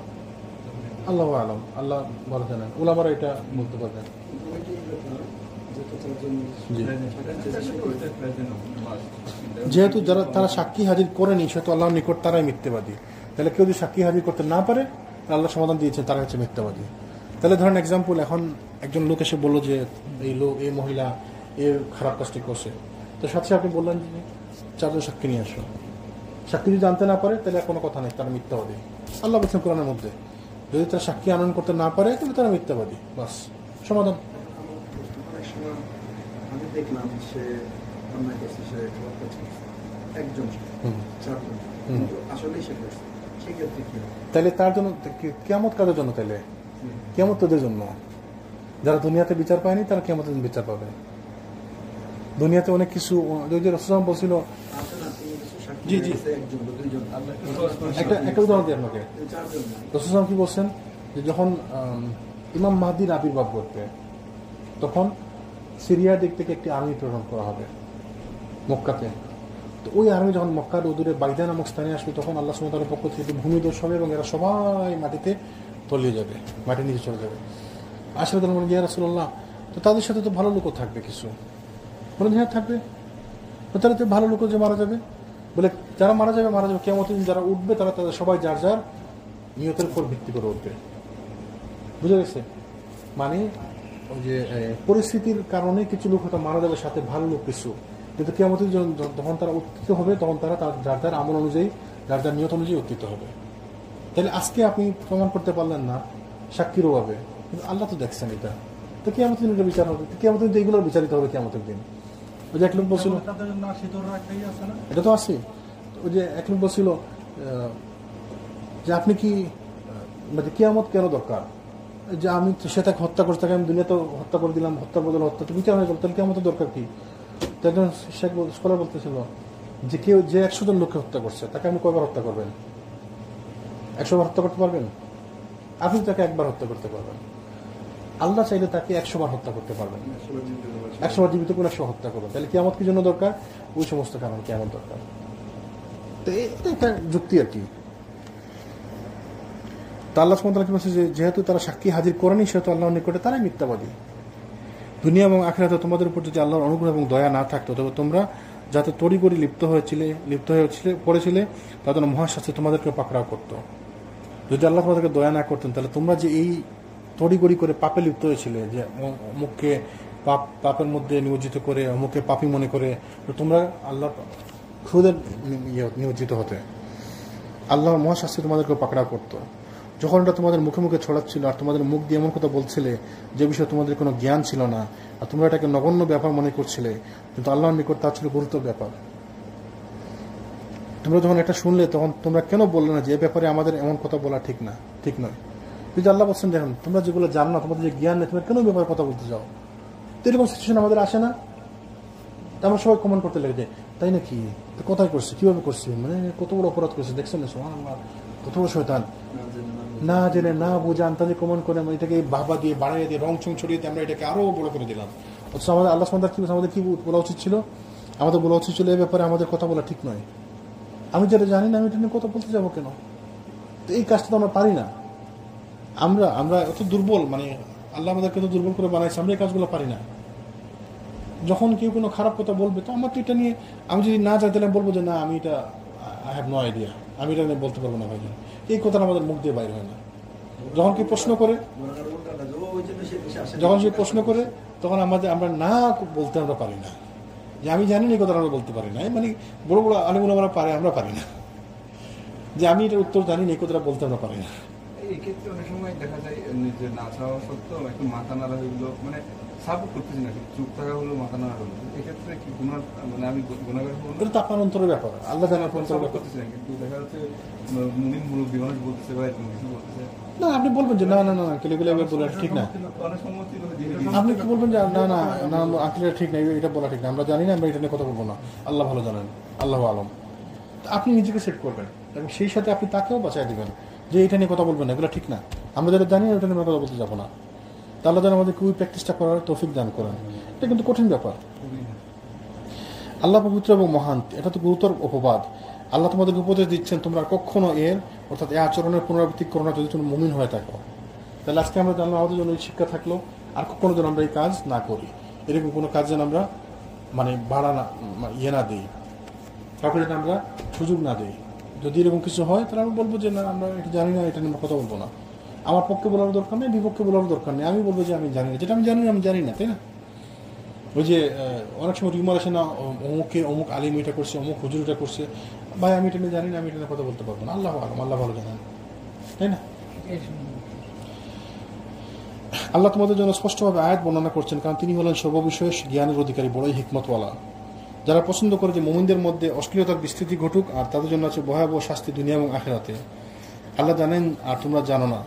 আল্লাহু আলাম, আল্লাহ ভালো জানেন, ওলামারা এটা বলতে পারবেন। যেহেতু তারা সাক্ষী হাজির করেনি সেহেতু আল্লাহর নিকট তারাই মিথ্যাবাদী। তাহলে কেউ যদি সাক্ষী হাজির করতে না পারে আল্লাহ সমাধান দিয়েছেন তারা হচ্ছে মিথ্যাবাদী। তাহলে ধরেন এক্সাম্পল, এখন একজন লোক এসে বললো যে এই মহিলা এর খারাপ কাজটি করছে, তো সাথে আপনি বললেন যে 4 জন সাক্ষী নিয়ে আসো। সাক্ষী যদি জানতে না পারে তাহলে কোনো কথা নেই, তারা মিথ্যাবাদী। আল্লাহ বলছেন কোরআনের মধ্যে যদি তারা সাক্ষী আনয়ন করতে না পারে তাহলে তারা মিথ্যাবাদী, বাস সমাধান। আমি দেখলাম সে অন্যায় করছে, সে একজন 4 জন আসলেই সে করছে, সেক্ষেত্রে কি তাহলে তার জন্য কিয়ামত কাদের জন্য? তাহলে কিয়ামত তোদের জন্য। যারা দুনিয়াতে বিচার পায়নি তারা কিয়ামতের দিন বিচার পাবে। দুনিয়াতে অনেক কিছু রাসূল বলছিল। জি একটা উদাহরণ দিই আপনাকে। রাসূল কি বলছেন যে যখন ইমাম মাহদির আবির্ভাব করবে, তখন সিরিয়ার দিক থেকে একটি আর্মি প্রেরণ করা হবে মক্কাতে। তো ওই আর্মি যখন মক্কার উদূরে বাইদা নামক স্থানে আসবে, তখন আল্লাহ সুবহানাহু ওয়া তাআলার পক্ষ থেকে ভূমিধস হবে এবং এরা সবাই মাটিতে তলিয়ে যাবে, মাটির নিচে চলে যাবে। আশরাফুল আলম ইয়া রাসূলুল্লাহ, তো তাদের সাথে তো ভালো লোকও থাকবে, কিছু বলে হ্যাঁ থাকবে, তাহলে তো ভালো লোকও যে মারা যাবে, বলে যারা মারা যাবে কিয়ামতের দিন যারা উঠবে তারা তাদের সবাই যার যার নিয়তের উপর ভিত্তি করে উঠবে। বুঝে গেছে? মানে ওই যে পরিস্থিতির কারণে কিছু লোক হয়তো মারা যাবে, সাথে ভালো লোক কিছু, কিন্তু কিয়ামতের যখন তারা উত্থিত হবে তখন তারা যার যার আমল অনুযায়ী, যার যার নিয়ত অনুযায়ী উত্থিত হবে। তাহলে আজকে আপনি প্রমাণ করতে পারলেন না সাক্ষীর অভাবে, কিন্তু আল্লাহ তো দেখছেন এটা, তো কিয়ামতের দিন এটা বিচার হবে, কিয়ামতের দিন এগুলো বিচারিত হবে কিয়ামতের দিন। ওই যে এক লোক বলছিল, এটা তো আছে, ওই যে এক লোক বলছিল যে আপনি কি মানে কিয়ামত কেন দরকার, যে আমি সে তাকে হত্যা করতে, তাকে আমি দুনিয়াতে হত্যা করে দিলাম, হত্যার বদলে হত্যা, তো বিচার হয়ে গেল, তাহলে কিয়ামতের দরকার কি? একজন শেখ স্কলার বলতেছিল যে কেউ যে 100 জন লোককে হত্যা করছে তাকে আপনি কয়বার হত্যা করবেন? 100 বার হত্যা করতে পারবেন? আপনি তাকে একবার হত্যা করতে পারবেন। আল্লাহ চাইলে তাকে 100 বার হত্যা করতে পারবেন, 100 বার জীবিত করে 100 হত্যা করবেন। তাহলে কিয়ামত কি জন্য দরকার? ওই সমস্ত কারণ কিয়ামত দরকার। তো এটা একটা যুক্তি আর কি। তা আল্লাহ সুবহানাহু ওয়া তাআলা কি বলছে, যে যেহেতু তারা সাক্ষী হাজির করেনি, সেহেতু আল্লাহর নিকটে তারাই মিথ্যাবাদী। দুনিয়া এবং আখিরাতে তোমাদের উপর যদি আল্লাহর অনুগ্রহ এবং দয়া না থাকতো, তবে তোমরা যাতে তড়িঘড়ি লিপ্ত হয়ে পড়েছিলে, তাদের মহাশাস্ত্রে তোমাদেরকে পাকড়াও করতো। যদি আল্লাহ তোমাদেরকে দয়া না করতেন, তাহলে তোমরা যে এই তড়িঘড়ি করে পাপে লিপ্ত হয়েছিলে, যে অমুককে পাপের মধ্যে নিয়োজিত করে, অমুককে পাপী মনে করে, তোমরা আল্লাহ খুদের নিয়োজিত হতে, আল্লাহর মহাশাস্ত্রে তোমাদেরকে পাকড়াও করতো। যখন এটা তোমাদের মুখে মুখে ছড়াচ্ছিল আর তোমাদের মুখ দিয়ে এমন কথা বলছিলে যে বিষয়ে তোমাদের কোনো জ্ঞান ছিল না, আর তোমরা এটাকে নগণ্য ব্যাপার মনে করছিলে, কিন্তু আল্লাহর নিকট তা ছিল গুরুত্ব ব্যাপার। তোমরা যখন এটা শুনলে তখন তোমরা কেন বললে না যে এ ব্যাপারে আমাদের এমন কথা বলা ঠিক নয়? কিন্তু আল্লাহ বলছেন, দেখুন তোমরা যেগুলো জানো না, তোমাদের যে জ্ঞান নেই, তোমরা কেন ব্যাপারে কথা বলতে যাও? তো এরকম সিচুয়েশন আমাদের আসে না? আমরা সবাই কমেন্ট করতে লেগে যায়, তাই নাকি, তো কোথায় করছে, কিভাবে করছে, মানে কত বড় অপরাধ করছে, দেখছেন না সুবহানাল্লাহ, কত বড় শয়তান, না জেনে না বুঝে আন্তাজে কমেন্ট করে আমরা এটাকে বাবা দিয়ে বাড়াইয়ে দিয়ে রং চং ছড়িয়ে দিয়ে আমরা এটাকে আরো বড় করে দিলাম। অথচ আমাদের আল্লাহ সুবহানাহু ওয়া তাআলা আমাদের কি বলা উচিত ছিল? আমাদের বলা উচিত ছিল, এই ব্যাপারে আমাদের কথা বলা ঠিক নয়। আমি যেটা জানি না আমি এটা নিয়ে কথা বলতে যাবো কেন? তো এই কাজটা তো আমরা পারি না। আমরা এত দুর্বল, মানে আল্লাহ আমাদেরকে তো দুর্বল করে বানাইছে, আমরা এই কাজগুলো পারি না। যখন কেউ কোনো খারাপ কথা বলবে, তো আমার তো এটা নিয়ে, আমি যদি না চাই তাহলে বলবো যে না, আমি এটা আই হ্যাভ নো আইডিয়া, আমি এটা নিয়ে বলতে পারবো না ভাই। এই কথাটা আমাদের মুখ দিয়ে বাইরে হয় না। যখন কেউ প্রশ্ন করে, তখন আমরা না বলতে আমরা পারি না, যে আমি জানি না এই কথাটা আমরা বলতে পারি না। মানে বড় বড় আলেম ওলামারা পারে, আমরা পারি না, যে আমি এটার উত্তর জানি না, এই কথাটা বলতে আমরা পারি না। এই ক্ষেত্রে অনেক সময় দেখা যায় যে না চাওয়া সত্ত্বেও একটু মাথা নাড়া হইলো, মানে সাপোর্ট করতেছি না, চুপ থাকা হলো, মাথা নাড়া হলো, এক্ষেত্রে কি মানে আমি গুণাগার হবো না? এটা তো আপনার অন্তরের ব্যাপার, আল্লাহ জানার অন্তরের ব্যাপার। করতেছি না, কিন্তু দেখা যাচ্ছে মুরব্বী মানুষ বলতেছে বা এরকম কিছু বলতেছে, না আপনি বলবেন যে না না না কেলেগুলো বলে ঠিক না, আপনি কি বলবেন যে না না না আঙ্কেল ঠিক না, এটা বলা ঠিক না, আমরা জানি না, আমরা এটা নিয়ে কথা বলবো না, আল্লাহ ভালো জানেন, আল্লাহ আলম। আপনি নিজেকে সেট করবেন এবং সেই সাথে আপনি তাকেও বাঁচাই দিবেন যে এটা নিয়ে কথা বলবেন না, এগুলো ঠিক না, আমরা যেটা জানি না ওটা নিয়ে কথা বলতে যাবো না। তাহলে যেন আমাদেরকে ওই প্র্যাকটিসটা করার তৌফিক দান করেন। এটা কিন্তু কঠিন ব্যাপার। আল্লাহ পবিত্র এবং মহান, এটা তো গুরুতর অপবাদ। আল্লাহ তোমাদেরকে উপদেশ দিচ্ছেন, তোমরা কখনো অর্থাৎ এই আচরণের পুনরাবৃত্তি করো না যদি তুমি মুমিন হয়ে থাকো। তাহলে আজকে আমরা জানলাম, আমাদের জন্য এই শিক্ষা থাকলো, আর কখনো যেন আমরা এই কাজ না করি, এরকম কোনো কাজ যেন আমরা মানে বাড়া না না দিই, কাউকে যেন আমরা সুযোগ না দিই। যদি এরকম কিছু হয় তাহলে আমরা বলবো যে না আমরা এটা জানি না, এটা নিয়ে আমরা কথা বলবো না। আমার পক্ষে বলার দরকার নেই, বিপক্ষে বলার দরকার নেই, আমি বলবো যে আমি জানি না, যেটা আমি জানি না, তাই না? ওই যে অনেক সময় রিউমার আসে না, অমুক আলিম এটা করছে, অমুক হুজুর এটা করছে, ভাই আমি এটা নিয়ে জানি না, আমি এটা নিয়ে কথা বলতে পারবো না, আল্লাহ আলম, আল্লাহ ভালো জানেন, তাই না? আল্লাহ তোমাদের জন্য স্পষ্টভাবে আয়াত বর্ণনা করছেন, কারণ তিনি হলেন সর্ববিষয়ে জ্ঞানের অধিকারী, বড়ই হিকমতওয়ালা। যারা পছন্দ করে যে মুমিনদের মধ্যে অশ্লীলতার বিস্তৃতি ঘটুক, আর তাদের জন্য আছে ভয়াবহ শাস্তি দুনিয়া এবং আখিরাতে। আল্লাহ জানেন আর তোমরা জানো না।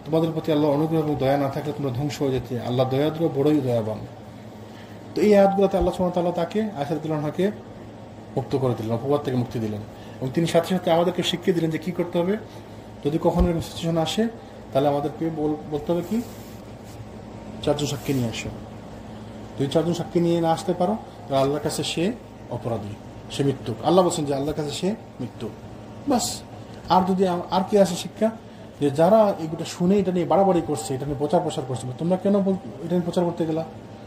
তোমাদের প্রতি আল্লাহ অনুগ্রহ এবং দয়া না থাকলে তোমরা ধ্বংস হয়ে যেতে। আল্লাহ দয়াদ্র, বড়ই দয়াবান। তো এই আয়াতগুলোতে আল্লাহ সুবহানাহু ওয়া তাআলা তাকে আয়েশা রাদিয়াল্লাহু আনহাকে মুক্ত করে দিলেন, অপবাদ থেকে মুক্তি দিলেন, এবং তিনি সাথে সাথে আমাদেরকে শিখিয়ে দিলেন যে কি করতে হবে। যদি কখনো সিচুয়েশন আসে তাহলে আমাদেরকে বলতে হবে কি, চারজন সাক্ষী নিয়ে আসো। যদি চারজন সাক্ষী নিয়ে না আসতে পারো তাহলে আল্লাহর কাছে সে অপরাধী, সে মৃত্যু। আল্লাহ বলছেন যে আল্লাহর কাছে সে মৃত্যু, বাস। আর যদি আর কি আছে শিক্ষা, যে যারা এগুলো শুনে এটা নিয়ে বাড়াবাড়ি করছে, এটা নিয়ে প্রচার করছে, তোমরা কেন এটা নিয়ে প্রচার করতে গেলা?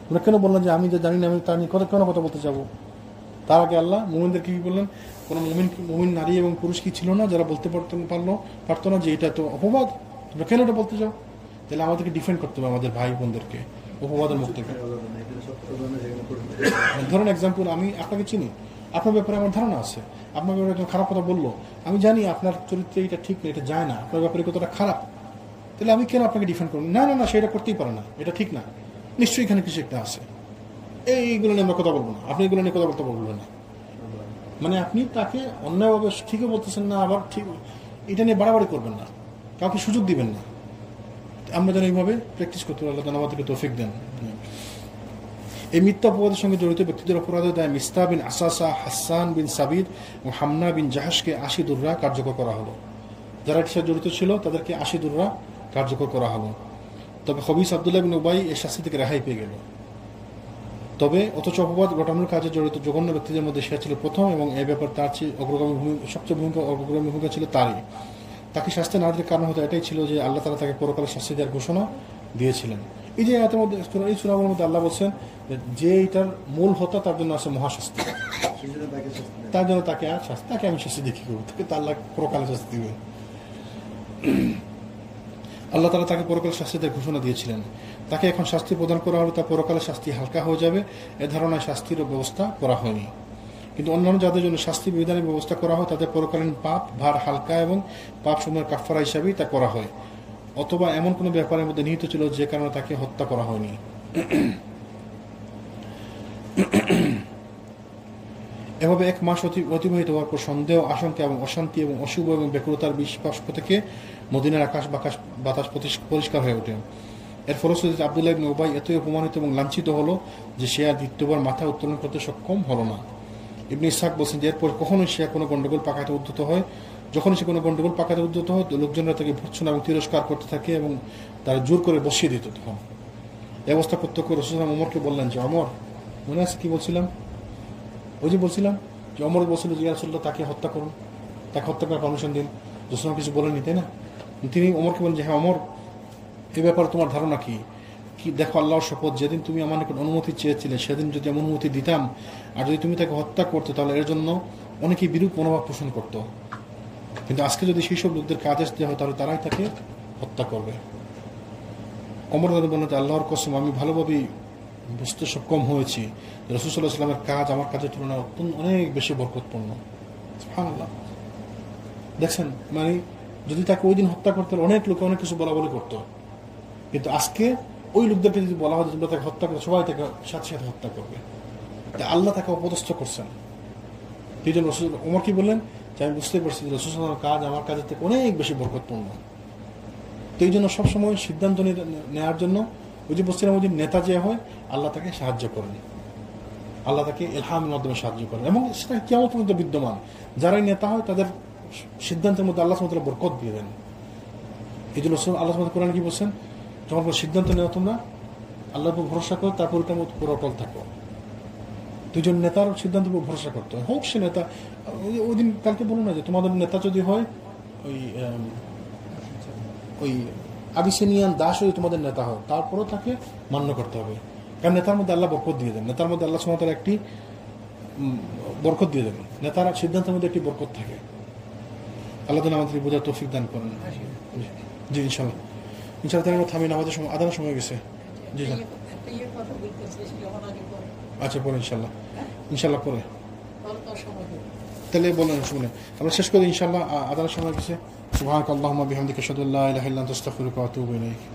তোমরা কেন বললেন যে আমি যে জানি না, আমি তা নিয়ে কেন কথা বলতে যাবো? তার আগে আল্লাহ মুমিনদেরকে কি বললেন? কোনো মুমিন নারী এবং পুরুষ কি ছিল না যারা বলতে পারতো না যে এটা তো অপবাদ, তোমরা কেন এটা বলতে যাও? তাহলে আমাদেরকে ডিফেন্ড করতে হবে আমাদের ভাই বোনদেরকে অপবাদের মুখ থেকে। ধরুন এক্সাম্পল, আমি আপনাকে চিনি, আপনার ব্যাপারে আমার ধারণা আছে, আপনার ব্যাপারে একজন খারাপ কথা বললো, আমি জানি আপনার চরিত্রে এটা ঠিক না, এটা যায় না, আপনার ব্যাপারে কতটা খারাপ, তাহলে আমি কেন আপনাকে ডিফেন্ড করবো? না না না, সেটা করতেই পারে না, এটা ঠিক না, নিশ্চয়ই এখানে কিছু একটা আছে, এইগুলো নিয়ে আমরা কথা বলবো না, আপনি এগুলো নিয়ে কথা বলতে বলবেন না। মানে আপনি তাকে অন্যায়ভাবে ঠিকই বলতেছেন না, আবার ঠিক এটা নিয়ে বাড়াবাড়ি করবেন না, কাউকে সুযোগ দিবেন না। আমরা যেন এইভাবে প্র্যাকটিস করতে পারি, আল্লাহ যেন আমাদেরকে তৌফিক দেন। এই মিথ্যা অপবাদের সঙ্গে জড়িত ব্যক্তিদের অপরাধের দায় মিস্তা বিন আসাসা, হাসান বিন সাবির ও হামনা বিন জাহাজকে 80 দুররা কার্যকর করা হলো। যারা এর সাথে জড়িত ছিল তাদেরকে 80 দুররা কার্যকর করা হলো। তবে খবিস আব্দুল্লাহ বিন উবাই এই শাস্তি থেকে রেহাই পেয়ে গেল। তবে অথচ অপবাদ ঘটানোর কাজে জড়িত জঘন্য ব্যক্তিদের মধ্যে সে ছিল প্রথম, এবং এই ব্যাপার তার চেয়ে সবচেয়ে অগ্রগামী ভূমিকা ছিল তারই। তাকে শাস্তি না দিতে কারণ হতো এটাই ছিল যে আল্লাহ তাআলা তাকে পরকালে শাস্তি দেওয়ার ঘোষণা দিয়েছিলেন। এই যে আয়াতের মধ্যে, এই সূরার মধ্যে আল্লাহ বলছেন যে এটার মূল হতা তার জন্য আছে মহাশাস্তি, তার জন্য তাকে আর শাস্তি, তাকে আমি শাস্তি দেখি করবো, তাকে তো আল্লাহ পরকালে শাস্তি দিবেন। আল্লাহ তাআলা তাকে পরকালে শাস্তি দেওয়ার ঘোষণা দিয়েছিলেন। তাকে এখন শাস্তি প্রদান করা হলে তার পরকালে শাস্তি হালকা হয়ে যাবে, এ ধারণায় শাস্তির ব্যবস্থা করা হয়নি। কিন্তু অন্যান্য যাদের জন্য শাস্তি বিধানের ব্যবস্থা করা হয় তাদের পরকালীন পাপ ভার হালকা এবং পাপ সমূহের কাফফারা হিসাবেই তা করা হয়, অথবা এমন কোনো ব্যাপারের মধ্যে নিহিত ছিল যে কারণে তাকে হত্যা করা হয়নি। এভাবে 1 মাস অতিবাহিত হওয়ার পর সন্দেহ, আশঙ্কা এবং অশান্তি এবং অশুভ এবং ব্যাকুলতার বিস্পষ্ট থেকে মদিনার আকাশ বাতাস পরিষ্কার হয়ে ওঠে। এর ফলশ্রুতিতে আব্দুল্লাহ ইবনে উবাই এতই অপমানিত এবং লাঞ্ছিত হলো যে সে আর দ্বিতীয়বার মাথা উত্তোলন করতে সক্ষম হলো না। ইবনে ইসহাক বলছেন যে এরপর কখনোই সে কোনো গন্ডগোল পাকাতে উদ্যত হয়, যখন সে কোনো গন্ডগোল পাকাতে উদ্যত হয় লোকজনরা তাকে ভর্ৎসনা এবং তিরস্কার করতে থাকে এবং তারা জোর করে বসিয়ে দিত। তখন এই অবস্থা প্রত্যক্ষ রাসূলুল্লাহ ওমরকে বললেন যে অমর, মনে আছে কি বলছিলাম? ওই যে বলছিলাম যে অমর বলছিল যে ইয়া রাসূলুল্লাহ তাকে হত্যা করুন, তাকে হত্যা করার পারমিশন দিন। রাসূলুল্লাহ কিছু বলেননি, তাই না? তিনি ওমরকে বলেন যে হ্যাঁ অমর, এ ব্যাপারে তোমার ধারণা কি? দেখো আল্লাহর শপথ, যেদিন তুমি আমার নিকট অনুমতি চেয়েছিলে সেদিন যদি আমি অনুমতি দিতাম, আর যদি তুমি তাকে হত্যা করতে তাহলে এর জন্য অনেকেই বিরূপ মনোভাব পোষণ করত, কিন্তু আজকে যদি সেই সব লোকদেরকে আদেশ দেওয়া হয় তাহলে তারাই তাকে হত্যা করবে। ওমর বলেন যে আল্লাহর কসম, আমি ভালোভাবেই বুঝতে সক্ষম হয়েছি রাসূল সাল্লাল্লাহু আলাইহি ওয়াসাল্লামের কাজ আমার কাজের তুলনায় অনেক বেশি বরকতপূর্ণ। সুবহানাল্লাহ। দেখছেন, মানে যদি তাকে ওই দিন হত্যা করতে অনেক লোকে অনেক কিছু বলা বলি করতো, কিন্তু আজকে ওই লোকদেরকে যদি বলা হয় তোমরা তাকে হত্যা করে, সবাই তাকে সাথে সাথে হত্যা করবে। আল্লাহ তাকে অপদস্থ করছেন। এই জন্য রাসূল ওমর কি বললেন যে আমি বুঝতে পারছি যে রাসূল সাল্লাল্লাহু আলাইহি ওয়াসাল্লামের কাজ আমার কাজের থেকে অনেক বেশি বরকতপূর্ণ। তো এই জন্য সবসময় সিদ্ধান্ত নেওয়ার জন্য ওই যে বলছিলাম, ওই যে নেতা যে হয় আল্লাহ তাকে সাহায্য করেন, আল্লাহ তাকে ইলহামের মাধ্যমে সাহায্য করেন, এবং সেটা কিয়ামত পর্যন্ত বিদ্যমান। যারাই নেতা হয় তাদের সিদ্ধান্তের মধ্যে আল্লাহ সুবহানাহু ওয়া তাআলা বরকত দিয়ে দেন। এই জন্য আল্লাহ সুবহানাহু ওয়া তাআলা কোরআনে কি বলছেন, যখন কোনো সিদ্ধান্ত নেওয়া তোমরা আল্লাহর উপর ভরসা করো, তারপর ওটার মধ্যে পুরো অটল থাকো। দুজন নেতার সিদ্ধান্তের উপর ভরসা করতে হয়, হোক সে নেতা। ওই দিন কালকে বলো না যে তোমাদের নেতা যদি হয় ওই আবিসিনিয়ান দাস যদি তোমাদের নেতা হয়, তারপরও তাকে মান্য করতে হবে, কারণ নেতার মধ্যে আল্লাহ বরকত দিয়ে দেন। নেতার মধ্যে আল্লাহ সুবহানাহু ওয়া তাআলা একটি বরকত দিয়ে দেবেন, নেতার সিদ্ধান্তের মধ্যে একটি বরকত থাকে। আল্লাহ তাআলা আমাদের বোঝার তৌফিক দান করেন। জি ইনশাআল্লাহ। তাহলে আমরা থামি, আমাদের সময় আদানের সময় গেছে। জি স্যার, আচ্ছা পরে ইনশাআল্লাহ, ইনশাআল্লাহ পরে তাহলে বলেন, শুনে আমরা শেষ করি ইনশাআল্লাহ। আদানের সময় গেছে। সুবহানাকাল্লাহুম্মা বিহামদিকা আশহাদু আল্লা ইলাহা ইল্লা আনতা আস্তাগফিরুকা ওয়া আতুবু ইলাইক।